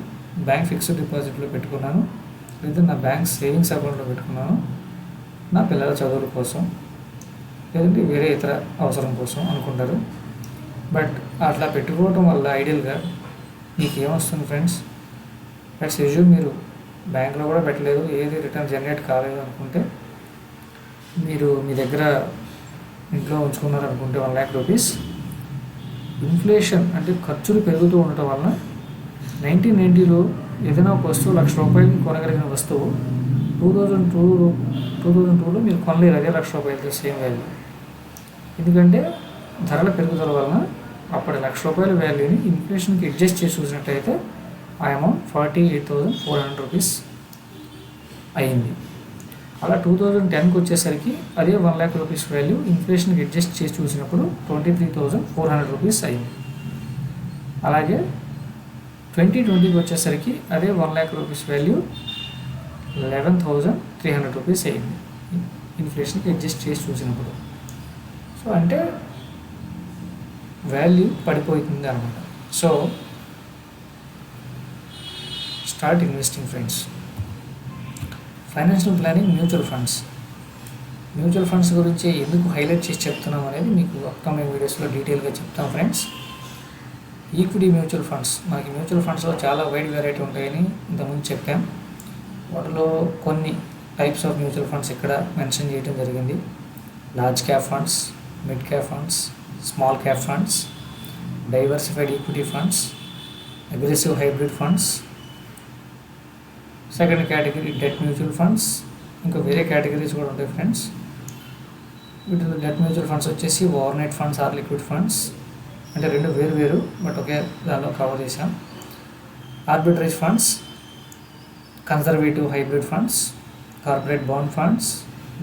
బ్యాంక్ ఫిక్స్డ్ డిపాజిట్లో పెట్టుకున్నాను, లేదా నా బ్యాంక్ సేవింగ్స్ అకౌంట్లో పెట్టుకున్నాను నా పిల్లల చదువుల కోసం, లేదంటే వేరే ఇతర అవసరం కోసం అనుకుంటారు. బట్ అట్లా పెట్టుకోవడం వల్ల ఐడియల్గా మీకు ఏమొస్తుంది ఫ్రెండ్స్? లెట్స్ అస్యూమ్ మీరు బ్యాంక్లో కూడా పెట్టలేదు, ఏది రిటర్న్ జనరేట్ కాలేదు అనుకుంటే, మీరు మీ దగ్గర ఇంట్లో ఉంచుకున్నారు అనుకుంటే 1 lakh రూపీస్, ఇన్ఫ్లేషన్ అంటే ఖర్చులు పెరుగుతూ ఉండటం వలన 1990లో ఏదైనా ఒక వస్తువు ₹1,00,000 కొనగలిగిన వస్తువు 2002లో మీరు కొనలేరు అదే ₹1,00,000 సేమ్ వాల్యూ. ఎందుకంటే ధరల పెరుగుదల వలన అప్పటి ₹1,00,000 వాల్యూని ఇన్ఫ్లేషన్కి అడ్జస్ట్ చేసి చూసినట్టయితే ఆ అమౌంట్ 48,400 రూపీస్ అయింది. అలా 2010కి వచ్చేసరికి అదే 1 lakh రూపీస్ వాల్యూ ఇన్ఫ్లేషన్కి అడ్జస్ట్ చేసి చూసినప్పుడు 23,400 రూపీస్ అయింది. అలాగే 2020కి వచ్చేసరికి అదే 1 lakh రూపీస్ వాల్యూ 11,300 రూపీస్ అయింది ఇన్ఫ్లేషన్కి అడ్జస్ట్ చేసి చూసినప్పుడు. సో అంటే వాల్యూ పడిపోతుంది అనమాట. So start investing friends. Financial planning, mutual funds గురించి ఎందుకు హైలైట్ చేసి చెప్తున్నాం అనేది మీకు అప్కమింగ్ వీడియోస్లో డీటెయిల్గా చెప్తాం ఫ్రెండ్స్. ఈక్విటీ మ్యూచువల్ ఫండ్స్, మనకి మ్యూచువల్ ఫండ్స్లో చాలా వైడ్ వెరైటీ ఉంటాయని ఇంతకుముందు చెప్పాం. వాటిలో కొన్ని టైప్స్ ఆఫ్ మ్యూచువల్ ఫండ్స్ ఇక్కడ మెన్షన్ చేయడం జరిగింది. Large cap funds, mid cap funds, small cap funds, diversified equity funds, aggressive hybrid funds, second category debt mutual funds, ఇంకా వేరే కేటగిరీస్ కూడా ఉంటాయి ఫ్రెండ్స్. వీటిలో డెట్ మ్యూచువల్ ఫండ్స్ వచ్చేసి overnight funds or liquid funds, అంటే రెండు వేరు బట్ ఒకే దానిలో కవర్ చేసాం. Arbitrage funds, conservative hybrid funds, corporate bond funds,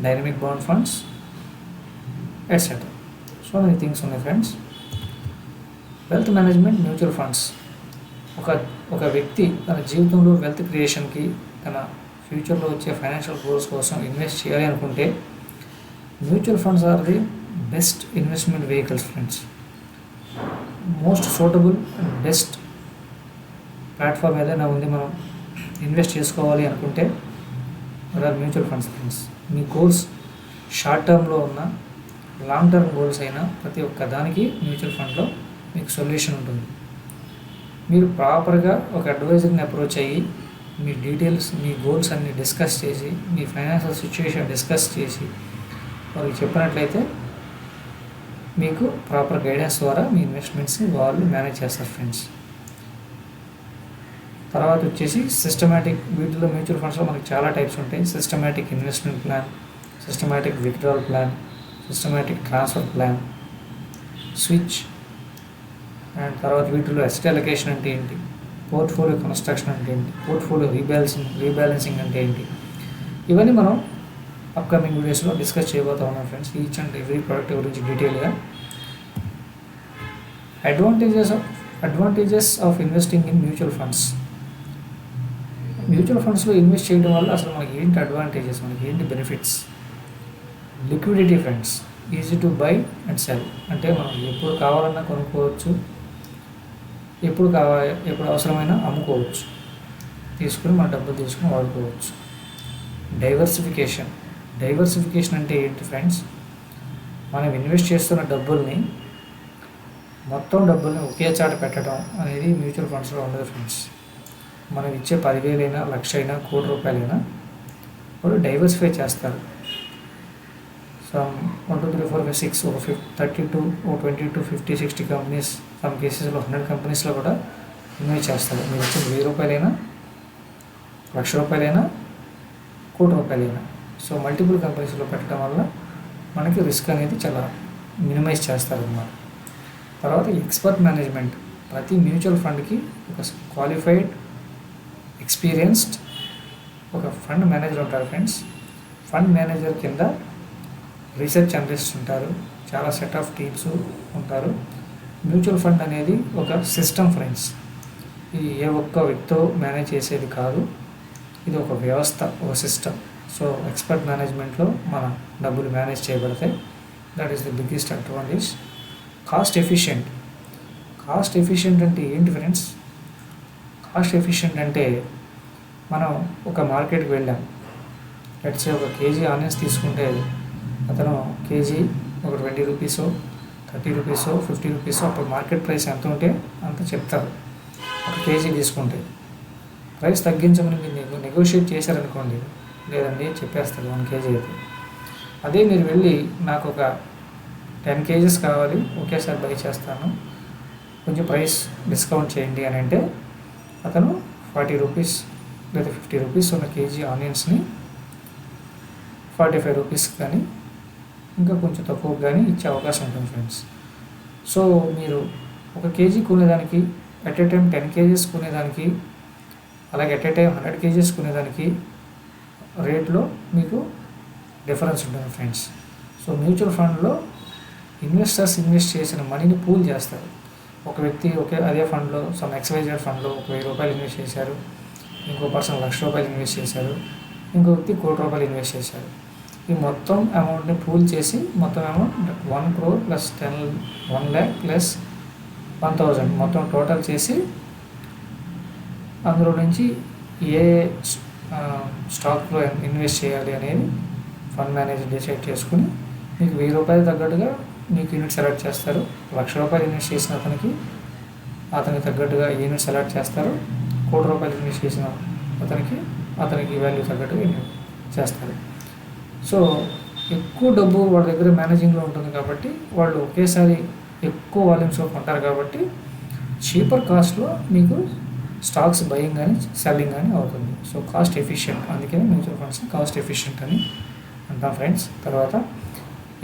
dynamic bond funds, etcetera. So many things ఉన్నాయి friends. Wealth management, mutual funds. ఒక వ్యక్తి తన జీవితంలో వెల్త్ క్రియేషన్కి, తన ఫ్యూచర్లో వచ్చే ఫైనాన్షియల్ గోల్స్ కోసం ఇన్వెస్ట్ చేయాలి అనుకుంటే mutual funds are the best investment vehicles friends. Most suitable and best platform ఏదైనా ఉంది మనం ఇన్వెస్ట్ చేసుకోవాలి అనుకుంటే మ్యూచువల్ ఫండ్స్ ఫ్రెండ్స్. మీ గోల్స్ షార్ట్ టర్మ్లో ఉన్న, లాంగ్ టర్మ్ గోల్స్ అయినా ప్రతి ఒక్క దానికి మ్యూచువల్ ఫండ్లో మీకు సొల్యూషన్ ఉంటుంది. మీరు ప్రాపర్గా ఒక అడ్వైజర్ని అప్రోచ్ అయ్యి మీ డీటెయిల్స్, మీ గోల్స్ అన్ని డిస్కస్ చేసి, మీ ఫైనాన్షియల్ సిచ్యువేషన్ డిస్కస్ చేసి వాళ్ళకి చెప్పినట్లయితే మీకు ప్రాపర్ గైడెన్స్ ద్వారా మీ ఇన్వెస్ట్మెంట్స్ని వాళ్ళు మేనేజ్ చేస్తారు ఫ్రెండ్స్. తర్వాత వచ్చేసి సిస్టమేటిక్. వీటిలో మ్యూచువల్ ఫండ్స్లో మనకి చాలా టైప్స్ ఉంటాయి. Systematic investment plan, systematic withdrawal plan, systematic transfer plan, switch. And తర్వాత వీటిలో అసెట్ అలొకేషన్ అంటే ఏంటి, పోర్ట్ఫోలియో కన్స్ట్రక్షన్ అంటే ఏంటి, పోర్ట్ఫోలియో రీబ్యాలెన్సింగ్ అంటే ఏంటి, ఇవన్నీ మనం అప్కమింగ్ వీడియోస్లో డిస్కస్ చేయబోతా ఉన్నాం friends. Each and every product గురించి డీటెయిల్గా. Advantages of investing in mutual funds. Mutual ఫండ్స్లో ఇన్వెస్ట్ చేయడం వల్ల అసలు మనకి ఏంటి అడ్వాంటేజెస్, మనకి ఏంటి benefits. Liquidity friends, easy to buy and cell. అంటే మనం ఎప్పుడు కావాలన్నా కొనుక్కోవచ్చు, ఎప్పుడు అవసరమైనా అమ్ముకోవచ్చు, తీసుకుని మన డబ్బులు తీసుకుని వాడుకోవచ్చు. డైవర్సిఫికేషన్ అంటే ఏంటి ఫ్రెండ్స్, మనం ఇన్వెస్ట్ చేస్తున్న మొత్తం డబ్బుల్ని ఒకే చాట పెట్టడం అనేది మ్యూచువల్ ఫండ్స్లో ఉండదు ఫ్రెండ్స్. మనం ఇచ్చే 10,000 అయినా, 1,00,000 అయినా, ₹1,00,000 వాళ్ళు డైవర్సిఫై చేస్తారు. 1, 2, 3, 4, 5, 6 ఒక 32, 22, 50, 60 కంపెనీస్, సమ్ కేసెస్లో 100 కంపెనీస్లో కూడా ఇన్వెస్ట్ చేస్తారు. మీరు ఇచ్చే ₹1,000 అయినా, ₹1,00,000 అయినా, ₹1,00,000 అయినా. సో మల్టిపుల్ కంపెనీస్లో పెట్టడం వల్ల మనకి రిస్క్ అనేది చాలా మినిమైజ్ చేస్తారన్నమాట. తర్వాత ఎక్స్పర్ట్ మేనేజ్మెంట్. ప్రతి మ్యూచువల్ ఫండ్కి ఒక క్వాలిఫైడ్, ఎక్స్పీరియన్స్డ్ ఒక ఫండ్ మేనేజర్ ఉంటారు ఫ్రెండ్స్. ఫండ్ మేనేజర్ కింద రీసెర్చ్ అనలిస్ట్ ఉంటారు, చాలా సెట్ ఆఫ్ టీమ్స్ ఉంటారు. మ్యూచువల్ ఫండ్ అనేది ఒక సిస్టమ్ ఫ్రెండ్స్. ఇది ఏ ఒక్క వ్యక్తితో మేనేజ్ చేసేది కాదు, ఇది ఒక వ్యవస్థ, ఒక సిస్టమ్. సో ఎక్స్పర్ట్ మేనేజ్మెంట్లో మన డబ్బులు మేనేజ్ చేయబడతాయి. That is the biggest advantage. Cost efficient అంటే ఏంటి ఫ్రెండ్స్? కాస్ట్ ఎఫిషియెంట్ అంటే మనం ఒక మార్కెట్కి వెళ్ళాం, లెట్స్ సే ఒక కేజీ ఆనియన్స్ తీసుకుంటే అతను కేజీ ఒక ₹20, ₹30, ₹50, అప్పుడు మార్కెట్ ప్రైస్ ఎంత ఉంటే అంత చెప్తారు. ఒక కేజీ తీసుకుంటే ప్రైస్ తగ్గించమని మీరు నెగోషియేట్ చేశారనుకోండి, లేదండి చెప్పేస్తారు 1 కేజీ అయితే. అదే మీరు వెళ్ళి నాకు ఒక 10 కేజీస్ కావాలి, ఒకేసారి బై చేస్తాను, కొంచెం ప్రైస్ డిస్కౌంట్ చేయండి అని అంటే అతను ₹40 లేదా ₹50 ఉన్న కేజీ ఆనియన్స్ని ₹45 కానీ ఇంకా కొంచెం తక్కువ కానీ ఇచ్చే అవకాశం ఉంటుంది ఫ్రెండ్స్. సో మీరు ఒక కేజీ కొనేదానికి, అట్ ఏ టైం 10 కేజీస్ కొనేదానికి, అలాగే అట్ ఏ టైం 100 కేజీస్ కొనేదానికి రేట్లో మీకు డిఫరెన్స్ ఉంటుంది ఫ్రెండ్స్. సో మ్యూచువల్ ఫండ్లో ఇన్వెస్టర్స్ ఇన్వెస్ట్ చేసిన మనీని పూల్ చేస్తారు. ఒక వ్యక్తి అదే ఫండ్లో, సమ్ XYZ ఫండ్లో ఒక ₹1,000 ఇన్వెస్ట్ చేశారు, ఇంకో పర్సన్ ₹1,00,000 ఇన్వెస్ట్ చేశారు, ఇంకో వ్యక్తి ₹1,00,00,000 ఇన్వెస్ట్ చేశారు. ఈ మొత్తం అమౌంట్ని పూల్ చేసి మొత్తం amount 1 crore plus 1 lakh plus 1,000 మొత్తం టోటల్ చేసి అందులో నుంచి ఏ స్టాక్లో ఇన్వెస్ట్ చేయాలి అనేది ఫండ్ మేనేజర్ డిసైడ్ చేసుకుని మీకు ₹1,000 తగ్గట్టుగా మీకు యూనిట్ సెలెక్ట్ చేస్తారు. ₹1,00,000 ఇన్వెస్ట్ చేసిన అతనికి తగ్గట్టుగా యూనిట్ సెలెక్ట్ చేస్తారు. ₹1,00,00,000 ఇన్వెస్ట్ చేసిన అతనికి వాల్యూ తగ్గట్టుగా ఇన్వెస్ట్ చేస్తారు. సో ఎక్కువ డబ్బు వాళ్ళ దగ్గర మేనేజింగ్లో ఉంటుంది కాబట్టి వాళ్ళు ఒకేసారి ఎక్కువ వాల్యూమ్స్లో కొంటారు కాబట్టి చీపర్ కాస్ట్లో మీకు స్టాక్స్ బయింగ్ కానీ సెల్లింగ్ కానీ అవుతుంది. సో కాస్ట్ ఎఫిషియెంట్, అందుకని మ్యూచువల్ ఫండ్స్ కాస్ట్ ఎఫిషియెంట్ అని అంటాం ఫ్రెండ్స్. తర్వాత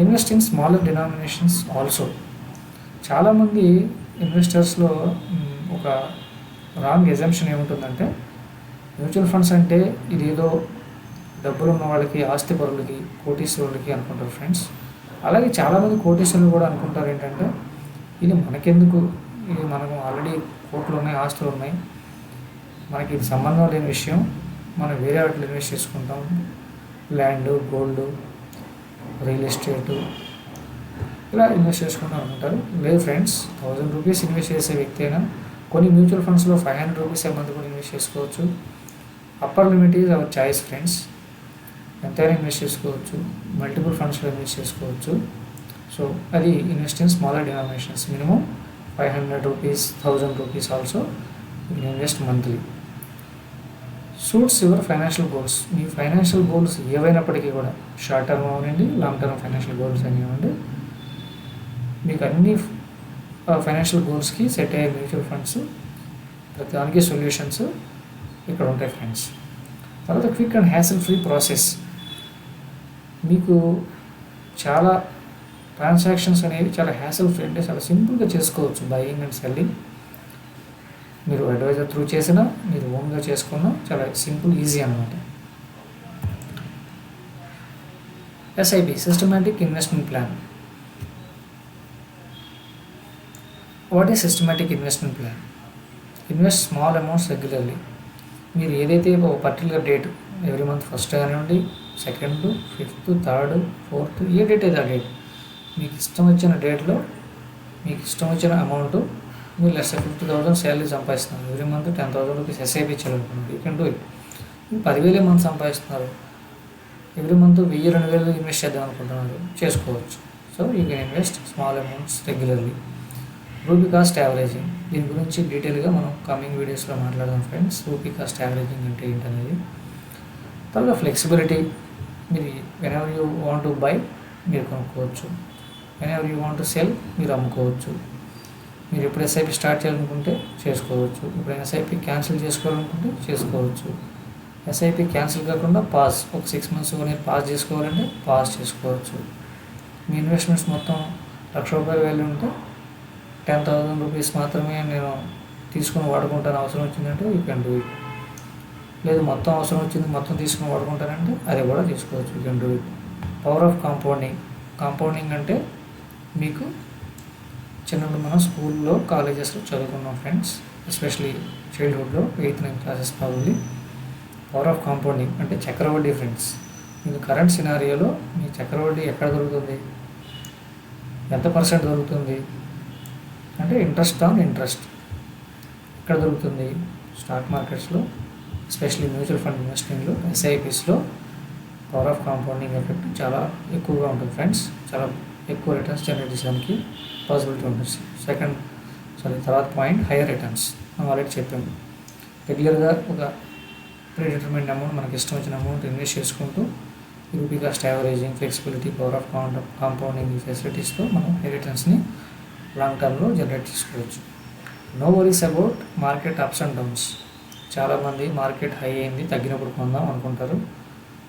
invest in smaller denominations also. చాలామంది ఇన్వెస్టర్స్లో ఒక రాంగ్ ఎజంప్షన్ ఏముంటుందంటే మ్యూచువల్ ఫండ్స్ అంటే ఇదేదో డబ్బులు ఉన్న వాళ్ళకి, ఆస్తి పరులకి, కోటీశ్వరులకి అనుకుంటారు ఫ్రెండ్స్. అలాగే చాలామంది కోటీశ్వరులు కూడా అనుకుంటారు ఏంటంటే ఇది మనకెందుకు, ఇది మనకు ఆల్రెడీ కోట్లు ఉన్నాయి, ఆస్తులు ఉన్నాయి, మనకి ఇది సంబంధం లేని విషయం, మనం వేరే వాటిలో ఇన్వెస్ట్ చేసుకుంటాం, ల్యాండ్, గోల్డ్, రియల్ ఎస్టేటు ఇలా ఇన్వెస్ట్ చేసుకుంటాం అనుకుంటారు. లేదు ఫ్రెండ్స్, 1000 రూపీస్ ఇన్వెస్ట్ చేసే వ్యక్తి అయినా కొన్ని మ్యూచువల్ ఫండ్స్లో 500 రూపీస్ మంత్ కూడా ఇన్వెస్ట్ చేసుకోవచ్చు. Upper limit is our choice friends. ఎంతైనా ఇన్వెస్ట్ చేసుకోవచ్చు, మల్టిపుల్ ఫండ్స్లో ఇన్వెస్ట్ చేసుకోవచ్చు. సో అది invest in smaller denominations, minimum 500 rupees, 1000 rupees also you can invest monthly. Suits your financial goals. మీ ఫైనాన్షియల్ గోల్స్ ఏవైనప్పటికీ కూడా, షార్ట్ టర్మ్ అవ్వండి, లాంగ్ టర్మ్ ఫైనాన్షియల్ గోల్స్ అనివ్వండి, మీకు అన్ని ఫైనాన్షియల్ గోల్స్కి సెట్ అయ్యే మ్యూచువల్ ఫండ్స్, ప్రతి దానికి సొల్యూషన్స్ ఇక్కడ ఉంటాయి ఫ్రెండ్స్. తర్వాత quick and hassle free process. మీకు చాలా ట్రాన్సాక్షన్స్ అనేవి చాలా హ్యాసిల్ ఫ్రీ, అంటే చాలా సింపుల్గా చేసుకోవచ్చు. బయింగ్ అండ్ సెల్లింగ్ మీరు అడ్వైజర్ త్రూ చేసినా, మీరు ఓన్గా చేసుకున్నా చాలా సింపుల్, ఈజీ అన్నమాట. SIP, systematic investment plan. What is systematic investment plan? Invest small amounts regularly. మీరు ఏదైతే ఒక particular date, every month first కానివ్వండి, సెకండ్, ఫిఫ్త్, థర్డ్, ఫోర్త్, ఏ డేట్ అయితే ఆ డేట్, మీకు ఇష్టం వచ్చిన డేట్లో మీకు ఇష్టం వచ్చిన అమౌంట్, మీరు లెస్ 50,000 శాలరీ సంపాదిస్తున్నారు, ఎవ్రీ మంత్ 10,000 రూపీస్ ఎస్ఐపి ఇచ్చారనుకున్నారు, you can do it. 10,000 month సంపాదిస్తున్నారు, ఎవ్రీ మంత్ 1,000-2,000 ఇన్వెస్ట్ చేద్దాం అనుకుంటున్నారు, చేసుకోవచ్చు. So you can invest small amounts regularly. Rupee cost averaging, దీని గురించి డీటెయిల్గా మనం కమింగ్ వీడియోస్లో మాట్లాడదాం ఫ్రెండ్స్. రూపీ కాస్ట్ యావరేజింగ్ అంటే ఏంటనేది. తర్వాత ఫ్లెక్సిబిలిటీ, మీరు whenever you want to buy మీరు కొనుక్కోవచ్చు, whenever you want to cell మీరు అమ్ముకోవచ్చు. మీరు ఎప్పుడు ఎస్ఐపి స్టార్ట్ చేయాలనుకుంటే చేసుకోవచ్చు, ఇప్పుడు ఎస్ఐపి క్యాన్సిల్ చేసుకోవాలనుకుంటే చేసుకోవచ్చు. ఎస్ఐపి క్యాన్సిల్ కాకుండా పాజ్, ఒక 6 months మీరు పాజ్ చేసుకోవాలంటే పాజ్ చేసుకోవచ్చు. మీ ఇన్వెస్ట్మెంట్స్ మొత్తం ₹1,00,000 వాల్యూ ఉంటే 10,000 రూపీస్ మాత్రమే నేను తీసుకుని వాడుకుంటాను, అవసరం వచ్చిందంటే యూ కెన్ డూ ఇట్. లేదు మొత్తం అవసరం వచ్చింది మొత్తం తీసుకుని వాడుకుంటానంటే అది కూడా తీసుకోవచ్చు, you can do it. Power of compounding. Compounding అంటే మీకు చిన్నప్పుడు మనం స్కూల్లో, కాలేజెస్లో చదువుకున్నాం ఫ్రెండ్స్, ఎస్పెషలీ చైల్డ్హుడ్లో 8th-9th classes probably. Power of compounding అంటే చక్రవడ్డీ ఫ్రెండ్స్. మీకు కరెంట్ సినారియోలో మీ చక్రవడ్డీ ఎక్కడ దొరుకుతుంది, ఎంత % దొరుకుతుంది అంటే ఇంట్రెస్ట్ ఆన్ ఇంట్రెస్ట్ ఎక్కడ దొరుకుతుంది? స్టాక్ మార్కెట్స్లో, ఎస్పెషలీ మ్యూచువల్ ఫండ్ ఇన్వెస్టింగ్లో, ఎస్ఐపిస్లో పవర్ ఆఫ్ కాంపౌండింగ్ ఎఫెక్ట్ చాలా ఎక్కువగా ఉంటుంది ఫ్రెండ్స్. చాలా ఎక్కువ రిటర్న్స్ జనరేట్ చేయడానికి పాసిబిలిటీ ఉంటుంది. తర్వాత పాయింట్ హైయర్ రిటర్న్స్. మనం ఆల్రెడీ చెప్పాము, రెగ్యులర్గా ఒక ప్రీడిటర్మైన్డ్ అమౌంట్, మనకి ఇష్టం వచ్చిన అమౌంట్ ఇన్వెస్ట్ చేసుకుంటూ rupee cost averaging, flexibility, power of compounding ఫెసిలిటీస్తో మనం హై రిటర్న్స్ని లాంగ్ టర్మ్లో జనరేట్ చేసుకోవచ్చు. No worries about market ups and downs. చాలామంది మార్కెట్ హై అయింది తగ్గినప్పుడు కొందాం అనుకుంటారు,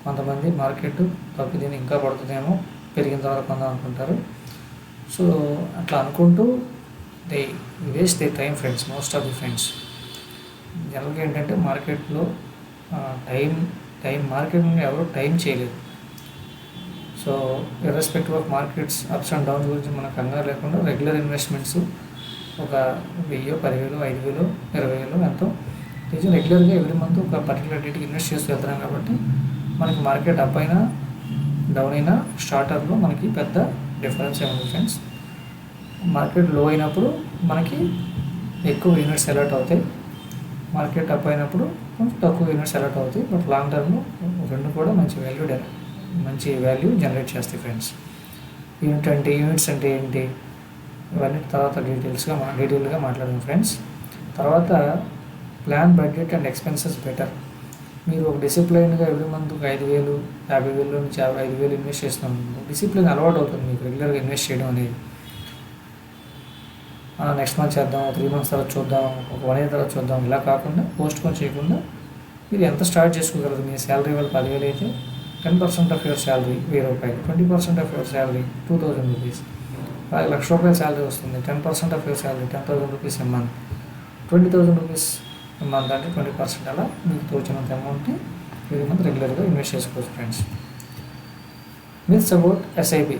కొంతమంది మార్కెట్ తగ్గుతుంది ఇంకా పడుతుందేమో పెరిగిన తర్వాత కొందాం అనుకుంటారు. సో అట్లా అనుకుంటూ they waste they time friends, most of the friends. జనరల్గా ఏంటంటే మార్కెట్లో మార్కెట్ నుండి ఎవరు టైం చేయలేదు. So irrespective of markets apps and downs గురించి మనకు కంగారు లేకుండా రెగ్యులర్ ఇన్వెస్ట్మెంట్స్ ఒక 1,000, 10,000, 5,000, 20,000 ఎంతో రెగ్యులర్గా ఎవ్రీ మంత్ ఒక పర్టికులర్ డేట్కి ఇన్వెస్ట్ చేస్తూ వెళ్తున్నాం కాబట్టి మనకి మార్కెట్ అప్ అయినా డౌన్ అయినా షార్ట్ టర్మ్లో మనకి పెద్ద డిఫరెన్స్ ఏముంది ఫ్రెండ్స్. మార్కెట్ లో అయినప్పుడు మనకి ఎక్కువ యూనిట్స్ అలర్ట్ అవుతాయి, మార్కెట్ అప్ అయినప్పుడు కొంచెం తక్కువ యూనిట్స్ అలర్ట్ అవుతాయి. బట్ లాంగ్ టర్మ్లో రెండు కూడా మంచి వాల్యూ జనరేట్ చేస్తాయి ఫ్రెండ్స్. యూనిట్స్ అంటే ఏంటి ఇవన్నీ తర్వాత డీటెయిల్గా మాట్లాడదాం ఫ్రెండ్స్. తర్వాత plan budget and expenses better. మీరు ఒక డిసిప్లైన్గా ఎవ్రీ మంత్ ఒక 5,000, 50,000 నుంచి 5,000 ఇన్వెస్ట్ చేస్తున్నాం, డిసిప్లిన్ అలవాటు అవుతుంది మీకు రెగ్యులర్గా ఇన్వెస్ట్ చేయడం అనేది. నెక్స్ట్ మంత్ చేద్దాం, 3 months తర్వాత చూద్దాం, ఒక 1 year తర్వాత చూద్దాం, ఇలా కాకుండా పోస్ట్పోన్ చేయకుండా మీరు ఎంత స్టార్ట్ చేసుకోగలరు. మీ శాలరీ వాళ్ళు 10,000 అయితే 10% of your salary ₹1,000, 20% of your salary ₹2,000. ₹1,00,000 salary వస్తుంది, 10% of your salary ₹10,000 a month, ₹20,000 month అంటే 20% అలా మీకు తోచినంత అమౌంట్ని మీరు మంత్ రెగ్యులర్గా ఇన్వెస్ట్ చేసుకోవచ్చు ఫ్రెండ్స్. Myths about SIP.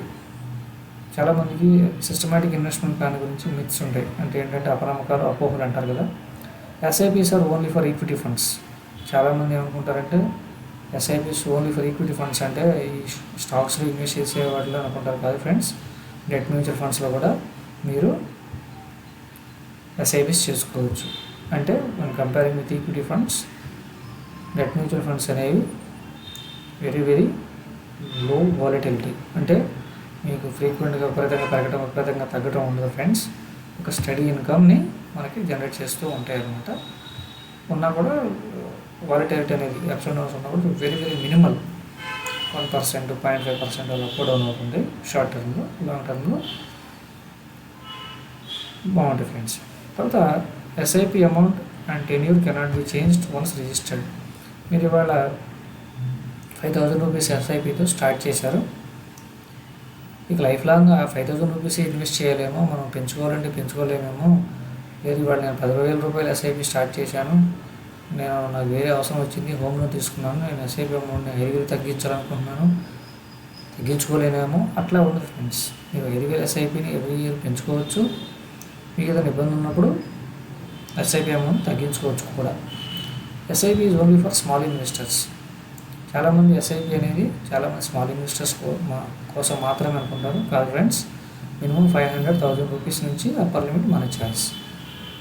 చాలామందికి సిస్టమాటిక్ ఇన్వెస్ట్మెంట్ ప్లాన్ గురించి మిత్స్ ఉంటాయి. అంటే ఏంటంటే అపనమ్మకాలు, అపోహలు అంటారు కదా. SIPs are only for equity funds. చాలామంది ఏమనుకుంటారంటే SIPs only for equity funds అంటే ఈ స్టాక్స్లో ఇన్వెస్ట్ చేసే వాటిలో అనుకుంటారు కాదు ఫ్రెండ్స్. డెట్ మ్యూచువల్ ఫండ్స్లో కూడా మీరు ఎస్ఐపిస్ చేసుకోవచ్చు. అంటే మన comparing with equity funds, debt mutual funds అనేవి వెరీ వెరీ లో వాలటిలిటీ. అంటే మీకు ఫ్రీక్వెంట్గా విపరీతంగా పెరగడం, విపరీతంగా తగ్గడం ఉండదు ఫ్రెండ్స్. ఒక స్టడీ ఇన్కమ్ని మనకి జనరేట్ చేస్తూ ఉంటాయి అన్నమాట. ఉన్నా కూడా వాలటిలిటీ అనేది అప్స్ అండ్ డౌన్స్ ఉన్నా కూడా వెరీ వెరీ మినిమల్. 1%, 0.5% అలా అప్ డౌన్ అవుతుంది షార్ట్ టర్మ్లో. లాంగ్ టర్మ్లో బాగుంటుంది ఫ్రెండ్స్. తర్వాత SIP amount and tenure cannot be changed once registered. మీరు ఇవాళ 5,000 రూపీస్ ఎస్ఐపితో స్టార్ట్ చేశారు. ఇక లైఫ్ లాంగ్ ఆ 5,000 రూపీస్ ఇన్వెస్ట్ చేయలేమో, మనం పెంచుకోవాలంటే పెంచుకోలేమేమో. లేదు ఇవాళ నేను 10,000 రూపాయలు ఎస్ఐపి స్టార్ట్ చేశాను, నాకు వేరే అవసరం వచ్చింది, హోమ్ లోన్ తీసుకున్నాను, నేను ఎస్ఐపి అమౌంట్ని 5,000 తగ్గించాలనుకుంటున్నాను, తగ్గించుకోలేనేమో. అట్లా ఉండదు ఫ్రెండ్స్. మీరు 5,000 ఎస్ఐపిని ఎవ్రీ ఇయర్ పెంచుకోవచ్చు. మీకు ఏదైనా ఇబ్బంది ఉన్నప్పుడు ఎస్ఐపి అమౌంట్ తగ్గించుకోవచ్చు కూడా. SIP is only for small investors. చాలామంది ఎస్ఐపి అనేది చాలామంది స్మాల్ ఇన్వెస్టర్స్ కోసం మాత్రమే అనుకుంటారు. కాదు ఫ్రెండ్స్. మినిమం 500,000 రూపీస్ నుంచి అప్పర్ లిమిట్ మన చాయిస్.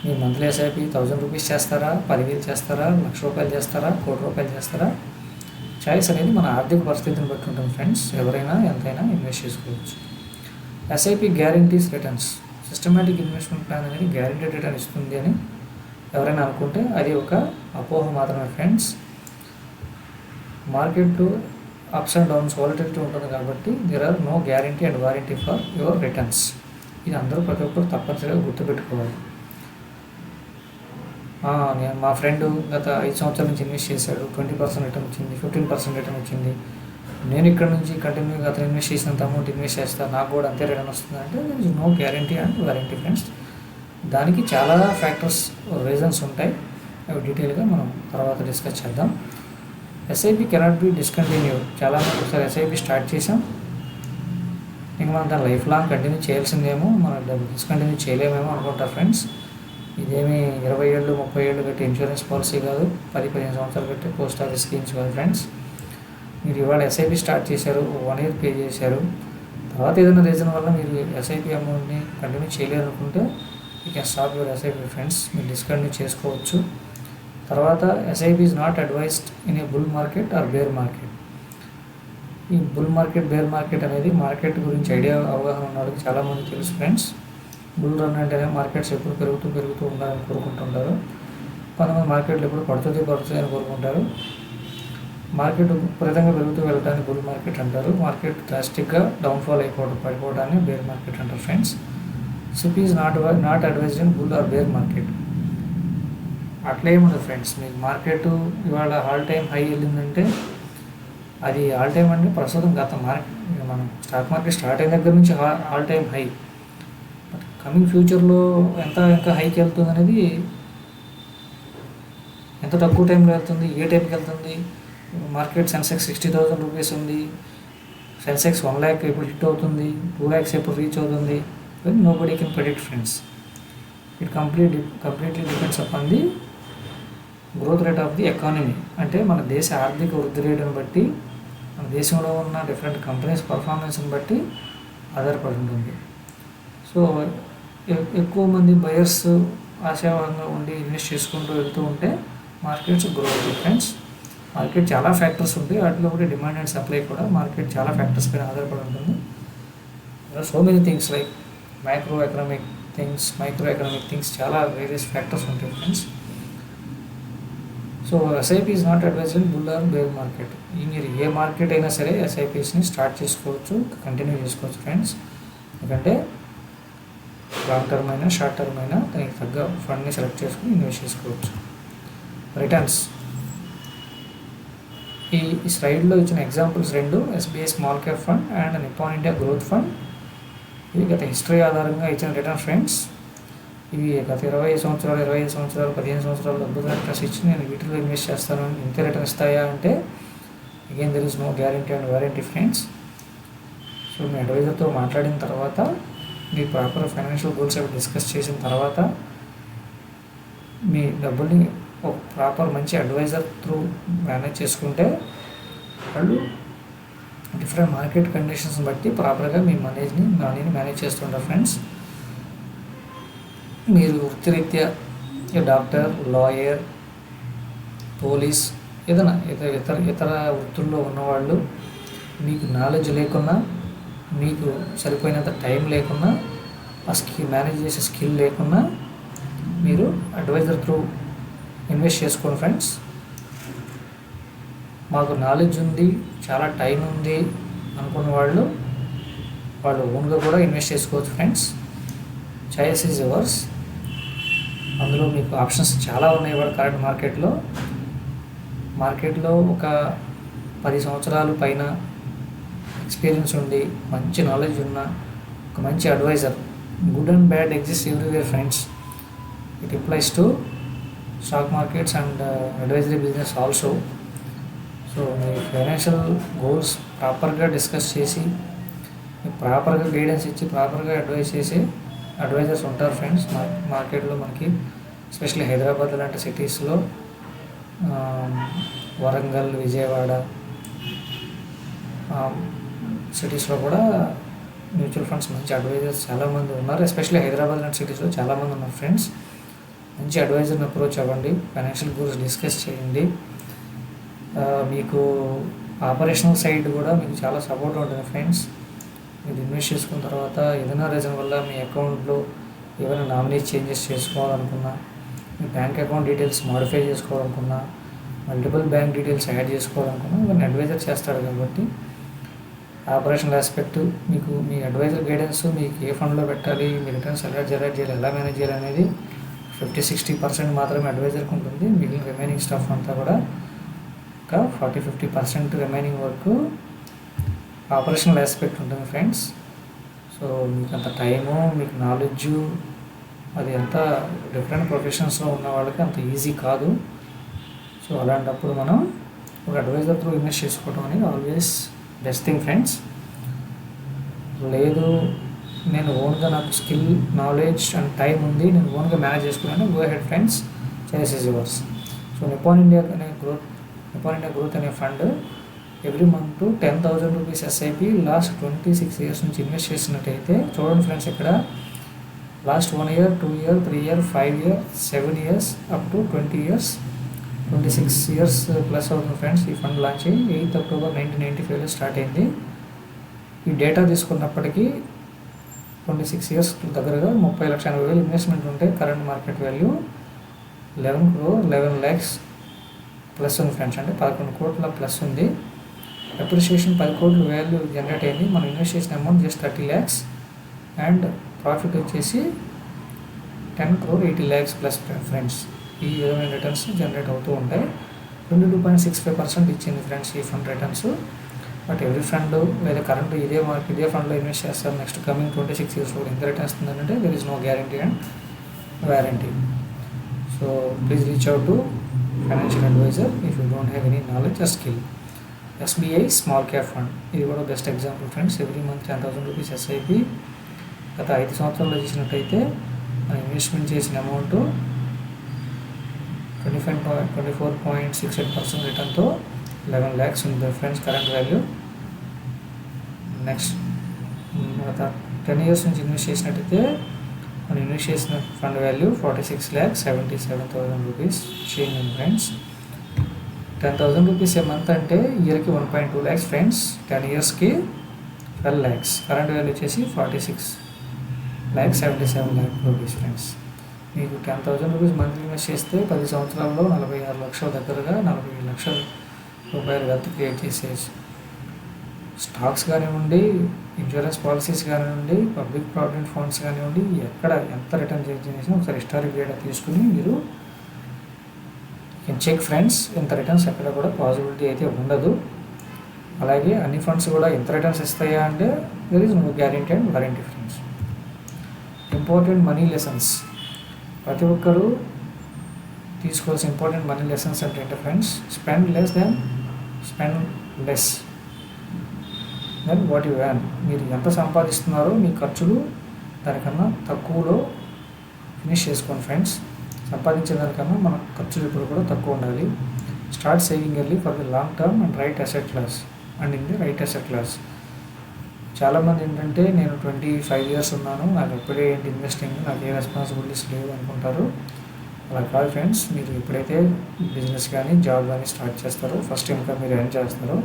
మీరు మంత్లీ ఎస్ఐపి 1,000 రూపీస్ చేస్తారా, 10,000 చేస్తారా, 1,00,000 రూపాయలు చేస్తారా, 1,00,00,000 రూపాయలు చేస్తారా, చాయిస్ అనేది మన ఆర్థిక పరిస్థితిని బట్టి ఉంటుంది ఫ్రెండ్స్. ఎవరైనా ఎంతైనా ఇన్వెస్ట్ చేసుకోవచ్చు. SIP guarantees returns. Systematic investment plan అనేది గ్యారంటీడ్ రిటర్న్ ఇస్తుంది అని ఎవరైనా అనుకుంటే అది ఒక అపోహ మాత్రమే friends. Market ups and downs volatility ఉంటుంది కాబట్టి there are no guarantee and warranty for your returns. ఇది అందరూ ప్రతి ఒక్కరు తప్పనిసరిగా గుర్తుపెట్టుకోవాలి. నేను మా ఫ్రెండ్ గత 5 సంవత్సరాల నుంచి ఇన్వెస్ట్ చేశాడు, 20% రిటర్న్ వచ్చింది, 15% రిటర్న్ వచ్చింది, నేను ఇక్కడ నుంచి కంటిన్యూగా అతను ఇన్వెస్ట్ చేసినంత అమౌంట్ ఇన్వెస్ట్ చేస్తాను, నాకు కూడా అంతే రిటర్న్ వస్తుంది అంటే there is no guarantee and warranty friends. దానికి చాలా ఫ్యాక్టర్స్, రీజన్స్ ఉంటాయి. అవి డీటెయిల్గా మనం తర్వాత డిస్కస్ చేద్దాం. SIP cannot be discontinue. చాలామంది ఒకసారి ఎస్ఐపి స్టార్ట్ చేసాం, ఇంకా మనం దాన్ని లైఫ్ లాంగ్ కంటిన్యూ చేయాల్సిందేమో, మనం డిస్కంటిన్యూ చేయలేమేమో అనుకుంటారు ఫ్రెండ్స్. ఇదేమి 20 ఏళ్ళు 30 ఏళ్ళు కట్టి ఇన్సూరెన్స్ పాలసీ కాదు, 10-15 సంవత్సరాలు కట్టి పోస్ట్ ఆఫీస్ స్కీమ్స్ కాదు ఫ్రెండ్స్. మీరు ఇవాళ ఎస్ఐపి స్టార్ట్ చేశారు, 1 ఇయర్ పే చేశారు, తర్వాత ఏదైనా రీజన్ వల్ల మీరు ఎస్ఐపి అమౌంట్ని కంటిన్యూ చేయలేరు అనుకుంటే you can stop your SIP friends. మీరు డిస్కంటిన్యూ చేసుకోవచ్చు. తర్వాత SIP is not advised in a bull market or bear market. ఈ బుల్ మార్కెట్, బేర్ మార్కెట్ అనేది మార్కెట్ గురించి ఐడియా అవగాహన ఉన్న వాళ్ళకి చాలామంది తెలుసు ఫ్రెండ్స్. బుల్ రన్ అంటేనే మార్కెట్స్ ఎప్పుడు పెరుగుతూ ఉండాలని కోరుకుంటుంటారు. కొంతమంది మార్కెట్లు ఎప్పుడు పడుతుంది అని కోరుకుంటారు. మార్కెట్ విపరీతంగా పెరుగుతూ వెళ్ళడాన్ని బుల్ మార్కెట్ అంటారు. మార్కెట్ డ్రాస్టిక్గా డౌన్ఫాల్ పడిపోవడాన్ని బేర్ మార్కెట్ అంటారు friends. SIP is not advised in bull or bear market. అట్లా ఏముండదు ఫ్రెండ్స్. మీకు మార్కెట్ ఇవాళ ఆల్ టైమ్ హై వెళ్ళిందంటే అది ఆల్ టైమ్ అంటే ప్రస్తుతం గత మనం స్టాక్ మార్కెట్ స్టార్ట్ అయిన దగ్గర నుంచి all time high. But coming ఫ్యూచర్లో ఇంకా హైకి వెళ్తుంది అనేది, ఎంత తక్కువ టైంలో వెళ్తుంది, ఏ టైంకి వెళ్తుంది. మార్కెట్ సెన్సెక్స్ 60,000 రూపీస్ ఉంది, సెన్సెక్స్ 1 lakh ఎప్పుడు హిట్ అవుతుంది, 2 lakhs ఎప్పుడు రీచ్ అవుతుంది, nobody can predict friends. It completely depends upon the growth rate of the economy. అంటే మన దేశ ఆర్థిక వృద్ధి రేటును బట్టి, మన దేశంలో ఉన్న డిఫరెంట్ కంపెనీస్ పర్ఫార్మెన్స్ని బట్టి ఆధారపడి ఉంటుంది. సో ఎక్కువ మంది బయర్స్ ఆశావాహంగా ఉండి ఇన్వెస్ట్ చేసుకుంటూ వెళ్తూ ఉంటే మార్కెట్స్ గ్రో అవుతాయి ఫ్రెండ్స్. మార్కెట్ చాలా ఫ్యాక్టర్స్ ఉంటాయి, వాటిలో ఒకటి డిమాండ్ అండ్ సప్లై కూడా. మార్కెట్ చాలా ఫ్యాక్టర్స్ పైన ఆధారపడి ఉంటుంది. So many things like micro economic things, చాలా వేరియస్ ఫ్యాక్టర్స్ ఉంటాయి friends. So SIP is not advised in bull or bear market. మీరు ఏ మార్కెట్ అయినా సరే ఎస్ఐపిస్ని స్టార్ట్ చేసుకోవచ్చు, కంటిన్యూ చేసుకోవచ్చు ఫ్రెండ్స్. ఎందుకంటే లాంగ్ టర్మ్ అయినా షార్ట్ టర్మ్ అయినా దానికి తగ్గ ఫండ్ని సెలెక్ట్ చేసుకుని ఇన్వెస్ట్ చేసుకోవచ్చు. రిటర్న్స్, ఈ స్లైడ్లో ఇచ్చిన examples 2 SBI small cap fund and Nippon India growth fund. ఇవి గత హిస్టరీ ఆధారంగా ఇచ్చిన రిటర్న్ ఫ్రెండ్స్. ఇవి గత 25 సంవత్సరాలు, 25 సంవత్సరాలు, 15 సంవత్సరాలు అద్భుతమైన రిటర్న్స్ ఇచ్చి నేను వీటిలో ఇన్వెస్ట్ చేస్తాను, ఇంతే రిటర్న్ ఇస్తాయా అంటే again there is no guarantee and warranty friends. So మీ అడ్వైజర్తో మాట్లాడిన తర్వాత, మీ ప్రాపర్ ఫైనాన్షియల్ గోల్స్ అవి డిస్కస్ చేసిన తర్వాత, మీ డబ్బుల్ని ఒక ప్రాపర్ మంచి అడ్వైజర్ త్రూ మేనేజ్ చేసుకుంటే వాళ్ళు డిఫరెంట్ మార్కెట్ కండిషన్స్ బట్టి ప్రాపర్గా మీ మనీని మేనేజ్ చేస్తుంటారు ఫ్రెండ్స్. మీరు వృత్తిరీత్యా డాక్టర్, లాయర్, పోలీస్, ఏదైనా ఇతర వృత్తుల్లో ఉన్నవాళ్ళు, మీకు నాలెడ్జ్ లేకున్నా, మీకు సరిపోయినంత టైం లేకున్నా, ఆ మేనేజ్ చేసే స్కిల్ లేకున్నా మీరు అడ్వైజర్ త్రూ ఇన్వెస్ట్ చేసుకోండి ఫ్రెండ్స్. మాకు నాలెడ్జ్ ఉంది, చాలా టైం ఉంది అనుకున్న వాళ్ళు ఓన్గా కూడా ఇన్వెస్ట్ చేసుకోవచ్చు ఫ్రెండ్స్. Choice is yours. అందులో మీకు ఆప్షన్స్ చాలా ఉన్నాయి ఇవాళ కరెంట్ మార్కెట్లో ఒక 10 సంవత్సరాలు పైన ఎక్స్పీరియన్స్ ఉండి, మంచి నాలెడ్జ్ ఉన్న ఒక మంచి advisor, good and bad exist everywhere friends. It applies to stock markets and advisory business also. So మీ ఫైనాన్షియల్ గోల్స్ ప్రాపర్గా డిస్కస్ చేసి, మీకు ప్రాపర్గా గైడెన్స్ ఇచ్చి, ప్రాపర్గా అడ్వైస్ చేసి అడ్వైజర్స్ ఉంటారు ఫ్రెండ్స్ మార్కెట్లో మనకి. ఎస్పెషల్లీ హైదరాబాద్ లాంటి సిటీస్లో, వరంగల్, విజయవాడ సిటీస్లో కూడా మ్యూచువల్ ఫండ్స్ మంచి అడ్వైజర్స్ చాలామంది ఉన్నారు. ఎస్పెషల్లీ హైదరాబాద్ లాంటి సిటీస్లో చాలామంది ఉన్నారు ఫ్రెండ్స్. మంచి అడ్వైజర్ని అప్రోచ్ అవ్వండి, ఫైనాన్షియల్ గోల్స్ డిస్కస్ చేయండి. మీకు ఆపరేషనల్ సైడ్ కూడా మీకు చాలా సపోర్ట్ ఉంటుంది ఫ్రెండ్స్. మీరు ఇన్వెస్ట్ చేసుకున్న తర్వాత ఏదైనా రీజన్ వల్ల మీ అకౌంట్లో ఏమైనా నామినీ చేంజెస్ చేసుకోవాలనుకున్నా, మీ బ్యాంక్ అకౌంట్ డీటెయిల్స్ మాడిఫై చేసుకోవాలనుకున్నా, మల్టిపుల్ బ్యాంక్ డీటెయిల్స్ యాడ్ చేసుకోవాలనుకున్నా, ఇవన్నీ అడ్వైజర్ చేస్తాడు కాబట్టి ఆపరేషనల్ ఆస్పెక్ట్ మీకు మీ అడ్వైజర్ గైడెన్స్, మీకు ఏ ఫండ్లో పెట్టాలి, మీ రిటర్న్స్ ఎలా జనరేట్ చేయాలి, ఎలా మేనేజ్ చేయాలి అనేది 50-60% మాత్రమే అడ్వైజర్కి ఉంటుంది. మిగిలిన రిమైనింగ్ స్టాఫ్ అంతా కూడా ఒక 40-50% రిమైనింగ్ వరకు ఆపరేషనల్ ఆస్పెక్ట్ ఉంటుంది ఫ్రెండ్స్. సో మీకు అంత టైము, మీకు నాలెడ్జ్, అది అంతా డిఫరెంట్ ప్రొఫెషన్స్లో ఉన్న వాళ్ళకి అంత ఈజీ కాదు. సో అలాంటప్పుడు మనం ఒక అడ్వైజర్ త్రూ ఇన్వెస్ట్ చేసుకోవడం అనేది ఆల్వేస్ బెస్ట్ థింగ్ ఫ్రెండ్స్. లేదు నేను ఓన్గా నాకు స్కిల్, నాలెడ్జ్ అండ్ టైం ఉంది, నేను ఓన్గా మేనేజ్ చేసుకున్నాను, go head friends, choice is yours. So Nippon India growth అనే fund every month 10,000 rupees SIP last 26 years నుంచి ఇన్వెస్ట్ చేసినట్టయితే చూడండి ఫ్రెండ్స్, ఇక్కడ last 1 year, 2 year, 3 year, 5 year, 7 years up to 20 years, 26 years plus అవుతుంది friends. ఈ fund launch అయ్యి 8th October 1995లో start అయింది. ఈ డేటా తీసుకున్నప్పటికీ 26 years దగ్గరగా 30,80,000 ఇన్వెస్ట్మెంట్ ఉంటే current market value 11 crore 11 lakhs plus ఉంది ఫ్రెండ్స్. అంటే 11 కోట్ల ప్లస్ ఉంది. అప్రిషియేషన్ 10 కోట్ల వాల్యూ జనరేట్ అయింది. మనం ఇన్వెస్ట్ చేసిన amount just 30 lakhs and profit వచ్చేసి 10 crore 80 lakhs ప్లస్ ఫ్రెండ్స్. ఈ విధమైన రిటర్న్స్ జనరేట్ అవుతూ ఉంటాయి. 22.65% ఇచ్చింది ఫ్రెండ్స్ ఈ fund returns. But every fund లేదా కరెంట్ ఇదే ఫండ్లో ఇన్వెస్ట్ చేస్తారు నెక్స్ట్ కమింగ్ 26 years ఎంత రిటర్న్స్ ఇస్తుందంటే there is no guarantee and warranty. So please reach out to financial advisor if you don't have any knowledge or skill. SBI small cap fund ఇది కూడా best example friends. Every month 10,000 rupees SIP గత 5 సంవత్సరాల్లో చేసినట్టయితే మనం investment చేసిన amount 24.68% రిటర్న్తో 11 lakhs ఉంది friends current value. Next గత 10 years నుంచి ఇన్వెస్ట్ చేసినట్టయితే మనం ఇన్వెస్ట్ చేసిన ఫండ్ వాల్యూ 46,77,000 రూపీస్ చేంజ్ ఉంది ఫ్రెండ్స్. 10,000 రూపీస్ ఏ మంత్ అంటే ఇయర్కి 1.2 lakhs friends. 10 yearsకి 12 lakhs. Current value వచ్చేసి 46,77,000 రూపీస్ ఫ్రెండ్స్. మీకు 10,000 రూపీస్ మంత్లీ ఇన్వెస్ట్ చేస్తే 10 సంవత్సరాల్లో 46 లక్షల దగ్గరగా 40 లక్షల రూపాయలు వెల్త్ క్రియేట్ చేసేసి స్టాక్స్ కానివ్వండి, ఇన్సూరెన్స్ పాలసీస్ కానివ్వండి, పబ్లిక్ ప్రావిడెంట్ ఫండ్స్ కానివ్వండి, ఎక్కడ ఎంత రిటర్న్ చేసినా ఒకసారి హిస్టారిక్ డేటా తీసుకుని మీరు చెక్ ఫ్రెండ్స్. ఇంత రిటర్న్స్ ఎక్కడ కూడా పాసిబిలిటీ అయితే ఉండదు. అలాగే అన్ని ఫండ్స్ కూడా ఎంత రిటర్న్స్ ఇస్తాయా అంటే there is no guarantee and warranty friends. Important money lessons. ప్రతి ఒక్కరూ తీసుకోవాల్సిన ఇంపార్టెంట్ మనీ లెసన్స్ అంటే friends, spend less then what you earn. మీరు ఎంత సంపాదిస్తున్నారో మీ ఖర్చులు దానికన్నా తక్కువలో ఫినిష్ చేసుకోండి ఫ్రెండ్స్. సంపాదించే దానికన్నా మన ఖర్చులు ఇప్పుడు కూడా తక్కువ ఉండాలి. Start saving early for the long term and right asset class చాలామంది ఏంటంటే నేను 25 years ఉన్నాను, నాకు ఎప్పుడే ఏంటి ఇన్వెస్టింగ్, నాకు ఏ రెస్పాన్సిబిలిటీస్ లేవు అనుకుంటారు. అలా కాదు ఫ్రెండ్స్. మీరు ఎప్పుడైతే బిజినెస్ కానీ జాబ్ కానీ స్టార్ట్ చేస్తారో, ఫస్ట్ ఇన్కమ్ మీరు ఎర్న్ చేస్తారో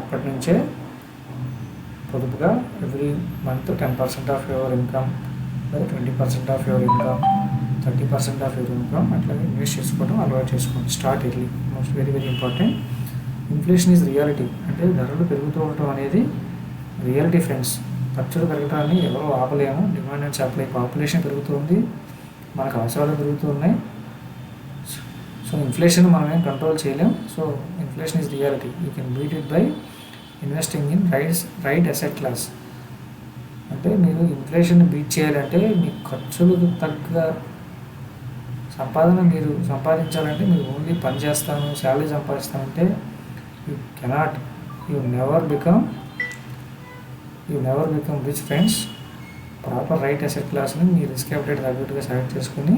అప్పటి నుంచే పొదుపుగా every month 10% of your income, లేదా 20% of your income, 30% of your income అట్లా ఇన్వెస్ట్ చేసుకోవడం అలవాటు చేసుకోండి. Start early, most very important. Inflation is reality. అంటే ధరలు పెరుగుతూ ఉండటం అనేది రియాలిటీ ఫ్రెండ్స్. ఖర్చులు పెరగటాన్ని ఎవరో ఆపలేము. డిమాండ్ అండ్ సప్లై, పాపులేషన్ పెరుగుతుంది, మనకు అవసరాలు పెరుగుతూ ఉన్నాయి. సో ఇన్ఫ్లేషన్ మనం ఏం కంట్రోల్ చేయలేం. So inflation is reality. You can beat it by investing in right asset class. అంటే మీరు ఇన్ఫ్లేషన్ బీట్ చేయాలంటే మీ ఖర్చులకు తగ్గ సంపాదన మీరు సంపాదించాలంటే మీరు ఓన్లీ పని చేస్తాను, శాలరీ సంపాదిస్తానంటే you never become rich friends. Proper right asset క్లాస్ని మీ రిస్క్ అప్డేట్ తగ్గట్టుగా సెలెక్ట్ చేసుకుని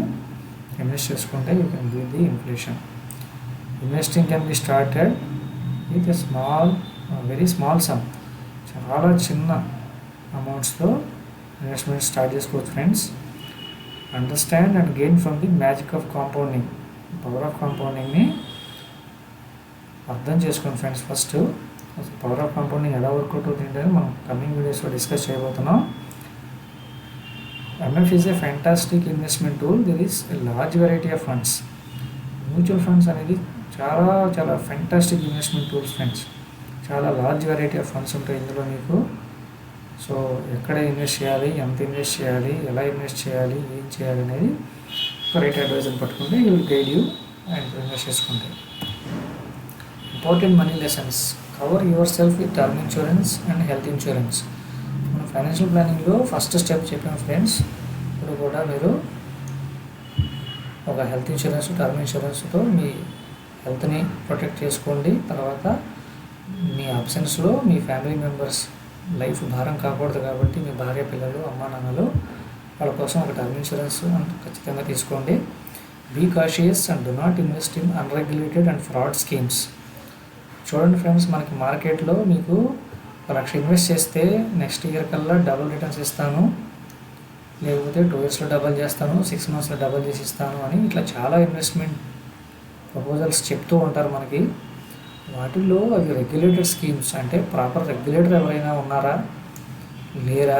ఇన్వెస్ట్ చేసుకుంటే you can beat the inflation. Investing can be started with a very small sum. చాలా చిన్న అమౌంట్స్తో ఇన్వెస్ట్మెంట్ స్టార్ట్ చేసుకోవచ్చు friends. Understand and gain from the magic of compounding. Power of కాంపౌండింగ్ని అర్థం చేసుకోండి friends. First power of compounding ఎలా work out అవుతుంది అని మనం కమింగ్ వీడియోస్లో డిస్కస్ చేయబోతున్నాం. MF is a fantastic investment tool. There is a large variety of funds. Mutual funds అనేది చాలా ఫ్యాంటాస్టిక్ ఇన్వెస్ట్మెంట్ టూల్స్ ఫ్రెండ్స్. చాలా లార్జ్ వెరైటీ ఆఫ్ ఫండ్స్ ఉంటాయి ఇందులో మీకు. సో ఎక్కడ ఇన్వెస్ట్ చేయాలి, ఎంత ఇన్వెస్ట్ చేయాలి, ఎలా ఇన్వెస్ట్ చేయాలి, ఏం చేయాలి అనేది ఒక రైట్ అడ్వైజర్ పట్టుకుంటే you will guide you and invest చేసుకుంటే. Important money lessons. Cover yourself with term insurance and health insurance. మనం ఫైనాన్షియల్ ప్లానింగ్లో ఫస్ట్ స్టెప్ చెప్పాం ఫ్రెండ్స్. ఇప్పుడు కూడా మీరు ఒక హెల్త్ ఇన్సూరెన్స్, టర్మ్ ఇన్సూరెన్స్తో మీ హెల్త్ని ప్రొటెక్ట్ చేసుకోండి. తర్వాత మీ అబ్సెన్స్లో మీ ఫ్యామిలీ మెంబర్స్ లైఫ్ భారం కాకూడదు కాబట్టి మీ భార్య, పిల్లలు, అమ్మా, నాన్నలు వాళ్ళ కోసం ఒక టర్మ్ ఇన్సూరెన్స్ ఖచ్చితంగా తీసుకోండి. Be cautious and do not invest in unregulated and fraud schemes. చూడండి ఫ్రెండ్స్, మనకి మార్కెట్లో మీకు 1,00,000 ఇన్వెస్ట్ చేస్తే నెక్స్ట్ ఇయర్ కల్లా డబుల్ రిటర్న్స్ ఇస్తాను, లేకపోతే 2 yearsలో డబల్ చేస్తాను, 6 monthsలో డబల్ చేసి ఇస్తాను అని ఇట్లా చాలా ఇన్వెస్ట్మెంట్ ప్రపోజల్స్ చెప్తూ ఉంటారు మనకి. వాటిల్లో అవి రెగ్యులేటెడ్ స్కీమ్స్. అంటే ప్రాపర్ రెగ్యులేటర్ ఎవరైనా ఉన్నారా లేరా.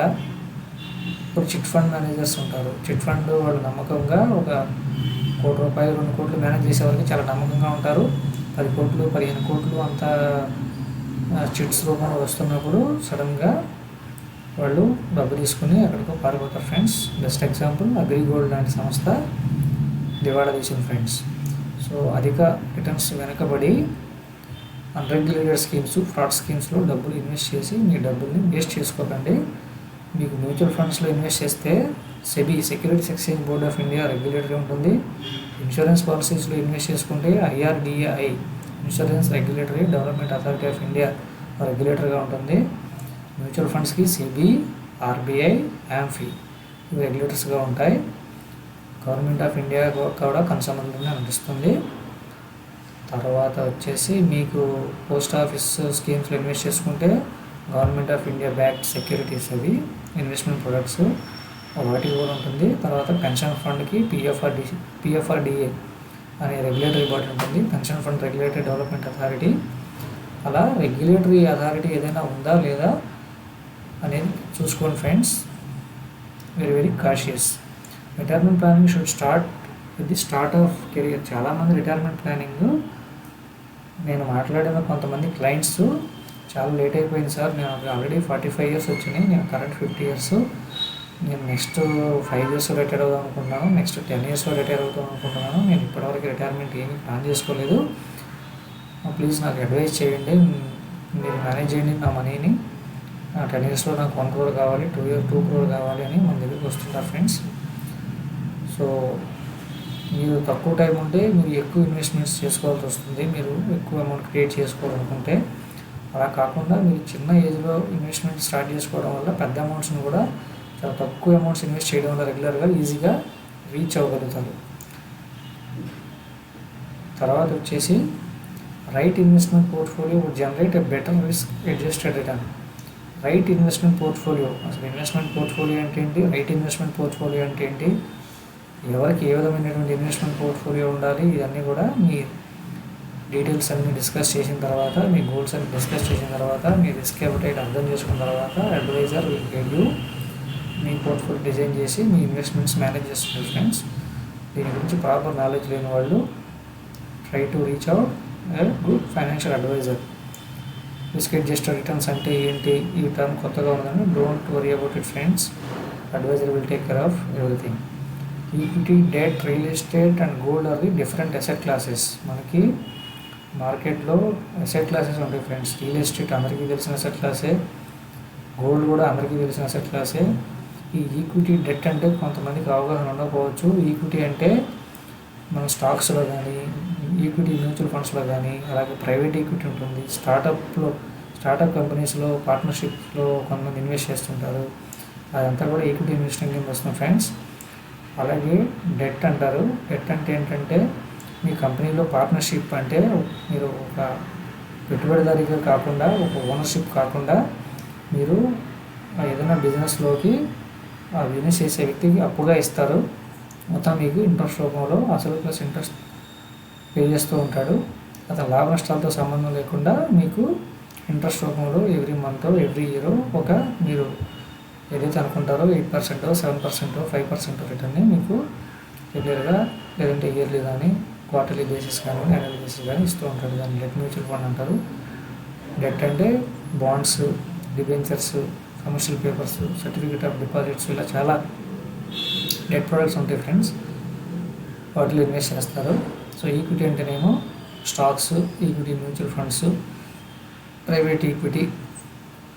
ఇప్పుడు చిట్ ఫండ్ మేనేజర్స్ ఉంటారు. చిట్ ఫండ్ వాళ్ళు నమ్మకంగా ఒక 1 కోటి రూపాయలు, 2 కోట్లు మేనేజ్ చేసేవారికి చాలా నమ్మకంగా ఉంటారు. 10 కోట్లు, 15 కోట్లు అంతా చిట్స్ రూపంలో వస్తున్నప్పుడు సడన్గా వాళ్ళు డబ్బు తీసుకుని ఎక్కడికో పారిపోతారు ఫ్రెండ్స్. బెస్ట్ ఎగ్జాంపుల్ అగ్రిగోల్డ్ లాంటి సంస్థ దివాళా తీసింది ఫ్రెండ్స్. సో అధిక రిటర్న్స్ వెనకబడి అన్రెగ్యులేటెడ్ స్కీమ్స్, ఫ్రాడ్ స్కీమ్స్లో డబ్బులు ఇన్వెస్ట్ చేసి మీ డబ్బుల్ని వేస్ట్ చేసుకోకండి. మీకు మ్యూచువల్ ఫండ్స్లో ఇన్వెస్ట్ చేస్తే SEBI, Securities Exchange Board of India regulatory ఉంటుంది. ఇన్సూరెన్స్ పాలసీస్లో ఇన్వెస్ట్ చేసుకుంటే IRDAI, Insurance Regulatory Development Authority of India రెగ్యులేటర్గా ఉంటుంది. మ్యూచువల్ ఫండ్స్కి సెబీ, RBI, AMFI ఇవి రెగ్యులేటర్స్గా ఉంటాయి. గవర్నమెంట్ ఆఫ్ ఇండియా కూడా కన్సర్న్గా అనిపిస్తుంది. తర్వాత వచ్చేసి మీకు పోస్ట్ ఆఫీస్ స్కీమ్స్లో ఇన్వెస్ట్ చేసుకుంటే government of India backed securities, అవి ఇన్వెస్ట్మెంట్ ప్రొడక్ట్స్ వాటికి కూడా ఉంటుంది. తర్వాత పెన్షన్ ఫండ్కి PFRDA అనే రెగ్యులేటరీ బాడీ ఉంటుంది, pension fund regulatory Development authority. అలా రెగ్యులేటరీ అథారిటీ ఏదైనా ఉందా లేదా అనేది చూసుకోండి friends. Very cautious. Retirement planning should start with the start of career. చాలామంది రిటైర్మెంట్ ప్లానింగ్ నేను మాట్లాడిన కొంతమంది క్లయింట్స్ చాలా లేట్ అయిపోయింది సార్, నేను ఆల్రెడీ 45 years వచ్చినాయి, నేను కరెంట్ 50 years, నేను నెక్స్ట్ 5 yearsలో రిటైర్ అవుదాం అనుకుంటున్నాను, నెక్స్ట్ 10 yearsలో రిటైర్ అవుదాం అనుకుంటున్నాను, నేను ఇప్పటివరకు రిటైర్మెంట్ ఏమీ ప్లాన్ చేసుకోలేదు, ప్లీజ్ నాకు అడ్వైస్ చేయండి, మీరు మేనేజ్ చేయండి నా మనీని, 10 yearsలో నాకు 1 crore కావాలి, 2 crore కావాలి అని మన దగ్గరికి వస్తుంటారు ఫ్రెండ్స్. సో మీరు తక్కువ టైం ఉంటే మీరు ఎక్కువ ఇన్వెస్ట్మెంట్స్ చేసుకోవాల్సి వస్తుంది. మీరు ఎక్కువ అమౌంట్ క్రియేట్ చేసుకోవాలనుకుంటే. అలా కాకుండా మీరు చిన్న ఏజ్లో ఇన్వెస్ట్మెంట్ స్టార్ట్ చేసుకోవడం వల్ల పెద్ద అమౌంట్స్ని కూడా చాలా తక్కువ అమౌంట్స్ ఇన్వెస్ట్ చేయడం వల్ల రెగ్యులర్గా ఈజీగా రీచ్ అవ్వగలుగుతారు. తర్వాత వచ్చేసి right investment portfolio would generate a better risk adjusted return. Right investment portfolio, అసలు ఇన్వెస్ట్మెంట్ పోర్ట్ఫోలియో అంటే ఏంటి, రైట్ ఇన్వెస్ట్మెంట్ పోర్ట్ఫోలియో అంటే ఏంటి, ఎవరికి ఏ విధమైనటువంటి ఇన్వెస్ట్మెంట్ పోర్ట్ఫోలియో ఉండాలి, ఇవన్నీ కూడా మీ డీటెయిల్స్ అన్ని డిస్కస్ చేసిన తర్వాత, మీ గోల్స్ అన్ని డిస్కస్ చేసిన తర్వాత, మీ రిస్క్ అపటైట్ అర్థం చేసుకున్న తర్వాత అడ్వైజర్ విల్ గైడ్ యూ మీ పోర్ట్ఫోలియో డిజైన్ చేసి మీ ఇన్వెస్ట్మెంట్స్ మేనేజ్ చేస్తున్నారు ఫ్రెండ్స్. దీని గురించి ప్రాపర్ నాలెడ్జ్ లేని వాళ్ళు try to reach out a good financial advisor. Risk adjusted returns అంటే ఏంటి, ఈ టర్మ్ కొత్తగా ఉందని don't worry about it friends, advisor will take care of everything. Equity, debt, real estate and gold are the different asset classes. మనకి మార్కెట్లో asset classes ఉంటాయి friends. Real estate అందరికీ తెలిసిన అసెట్ క్లాసే, గోల్డ్ కూడా అందరికీ తెలిసిన అసెట్ క్లాసే. ఈ ఈక్విటీ, డెట్ అంటే కొంతమందికి అవగాహన ఉండకపోవచ్చు. ఈక్విటీ అంటే మన స్టాక్స్లో కానీ, ఈక్విటీ మ్యూచువల్ ఫండ్స్లో కానీ, అలాగే ప్రైవేట్ ఈక్విటీ ఉంటుంది. స్టార్టప్ కంపెనీస్లో పార్ట్నర్షిప్స్లో కొంతమంది ఇన్వెస్ట్ చేస్తుంటారు. అదంతా కూడా ఈక్విటీ ఇన్వెస్టింగ్ కింద వస్తుంది ఫ్రెండ్స్. అలాగే డెట్ అంటారు. డెట్ అంటే ఏంటంటే మీ కంపెనీలో పార్ట్నర్షిప్ అంటే మీరు ఒక పెట్టుబడిదారిగా కాకుండా, ఒక ఓనర్షిప్ కాకుండా, మీరు ఏదైనా బిజినెస్లోకి ఆ బిజినెస్ చేసే వ్యక్తికి అప్పుగా ఇస్తారు. మొత్తం మీకు ఇంట్రెస్ట్ రూపంలో అసలు ప్లస్ ఇంట్రెస్ట్ పే చేస్తూ ఉంటాడు. అతను లాభ నష్టాలతో సంబంధం లేకుండా మీకు ఇంట్రెస్ట్ రూపంలో ఎవ్రీ మంత్, ఎవ్రీ ఇయర్ ఒక మీరు ఏదైతే అనుకుంటారో 8%, 7%, 5% రిటర్న్ని మీకు రెగ్యులర్గా, లేదంటే ఇయర్లీ కానీ, క్వార్టర్లీ బేసిస్ కానీ, యాన్యువల్ బేసిస్ కానీ ఇస్తూ ఉంటాడు. దాన్ని డెట్ మ్యూచువల్ ఫండ్ అంటారు. డెట్ అంటే bonds, debentures, commercial papers, certificate of deposits, ఇలా చాలా డెట్ ప్రొడక్ట్స్ ఉంటాయి ఫ్రెండ్స్. వాటిలో ఇన్వెస్ట్ చేస్తారు. సో ఈక్విటీ అంటేనేమో stocks, equity mutual funds, private equity,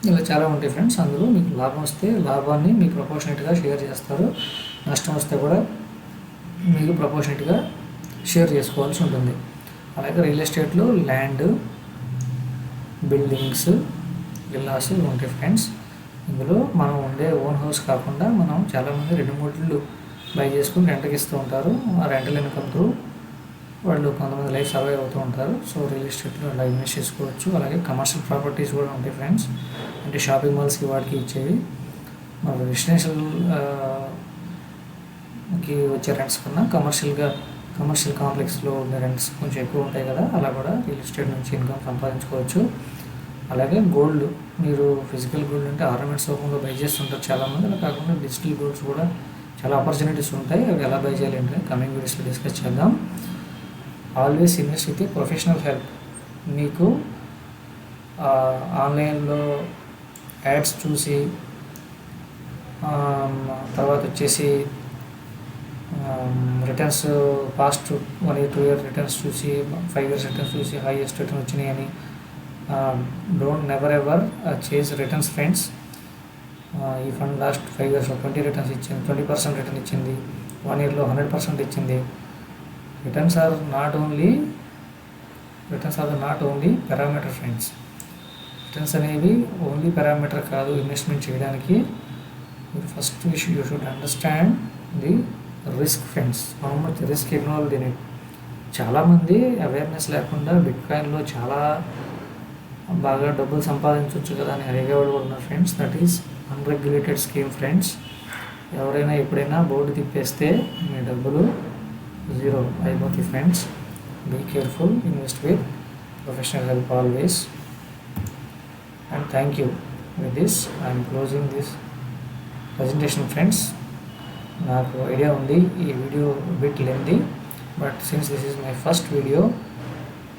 ఇలా చాలా ఉంటాయి ఫ్రెండ్స్. అందులో మీకు లాభం వస్తే లాభాన్ని మీకు ప్రపోర్షనేట్గా షేర్ చేస్తారు, నష్టం వస్తే కూడా మీకు ప్రపోర్షనేట్గా షేర్ చేసుకోవాల్సి ఉంటుంది. అలాగే రియల్ ఎస్టేట్లో ల్యాండ్, బిల్డింగ్స్, విల్లాస్ ఉంటాయి ఫ్రెండ్స్. ఇందులో మనం ఉండే ఓన్ హౌస్ కాకుండా మనం చాలామంది 2-3 ఇళ్ళు బై చేసుకుని రెంట్కి ఇస్తూ ఉంటారు. ఆ రెంటల్ ఇన్కమ్ త్రూ వాళ్ళు కొంతమంది లైఫ్ సర్వైవ్ అవుతూ ఉంటారు. సో రియల్ ఎస్టేట్లో అలా ఇన్వెస్ట్ చేసుకోవచ్చు. అలాగే కమర్షియల్ ప్రాపర్టీస్ కూడా ఉంటాయి ఫ్రెండ్స్. అంటే షాపింగ్ మాల్స్కి వాటికి ఇచ్చేవి. మన రెసిడెన్షియల్ కి వచ్చే రెంట్స్ కన్నా కమర్షియల్ కాంప్లెక్స్లో ఉండే రెంట్స్ కొంచెం ఎక్కువ ఉంటాయి కదా, అలా కూడా రియల్ ఎస్టేట్ నుంచి ఇన్కమ్ సంపాదించుకోవచ్చు. అలాగే గోల్డ్, మీరు ఫిజికల్ గోల్డ్ అంటే ఆర్నమెంట్స్ రూపంలో బై చేస్తుంటారు చాలామంది. అలా కాకుండా డిజిటల్ గోల్డ్స్ కూడా చాలా ఆపర్చునిటీస్ ఉంటాయి. అవి ఎలా బై చేయాలి అంటే కమింగ్ వీడియోస్లో డిస్కస్ చేద్దాం. Always invest with professional help. మీకు ఆన్లైన్లో యాడ్స్ చూసి, తర్వాత వచ్చేసి returns past 1 year 2 year returns చూసి, 5 years రిటర్న్స్ చూసి హైయెస్ట్ రిటర్న్ వచ్చినాయి అని don't never ever chase returns friends. ఈ ఫండ్ లాస్ట్ 5 yearsలో 20 రిటర్న్స్ ఇచ్చింది, 20% రిటర్న్ ఇచ్చింది, 1 yearలో 100% ఇచ్చింది. Returns are not only parameter friends. Returns అనేవి ఓన్లీ పారామీటర్ కాదు ఇన్వెస్ట్మెంట్ చేయడానికి. మీరు first you should understand the risk friends, how much risk involved in it. చాలామంది అవేర్నెస్ లేకుండా బిట్కాయిన్లో చాలా బాగా డబ్బులు సంపాదించవచ్చు కదా అని అడిగేవాడు కూడా ఉన్నారు friends. That is unregulated scheme friends. ఎవరైనా ఎప్పుడైనా బోర్డు తిప్పేస్తే మీ డబ్బులు జీరో అయిపోతాయి friends. Be careful, invest with professional help always. And thank you. With this I'm closing this presentation friends. నాకు ఐడియా ఉంది ఈ video bit lengthy, but since this is my first video,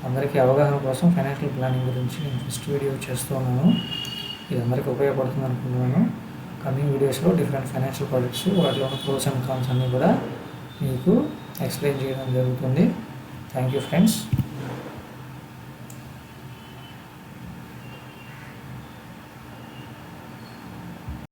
అందరికీ అవగాహన కోసం ఫైనాన్షియల్ ప్లానింగ్ గురించి నేను first video చేస్తున్నాను. ఇది అందరికీ ఉపయోగపడుతుంది అనుకుంటున్నాను. కమింగ్ వీడియోస్లో డిఫరెంట్ ఫైనాన్షియల్ ప్రాజెక్ట్స్, వాటిలో ఉన్న ప్రోస్ అండ్ కాన్స్ అన్నీ కూడా మీకు ఎక్స్ప్లెయిన్ చేయడం జరుగుతుంది. Thank you friends.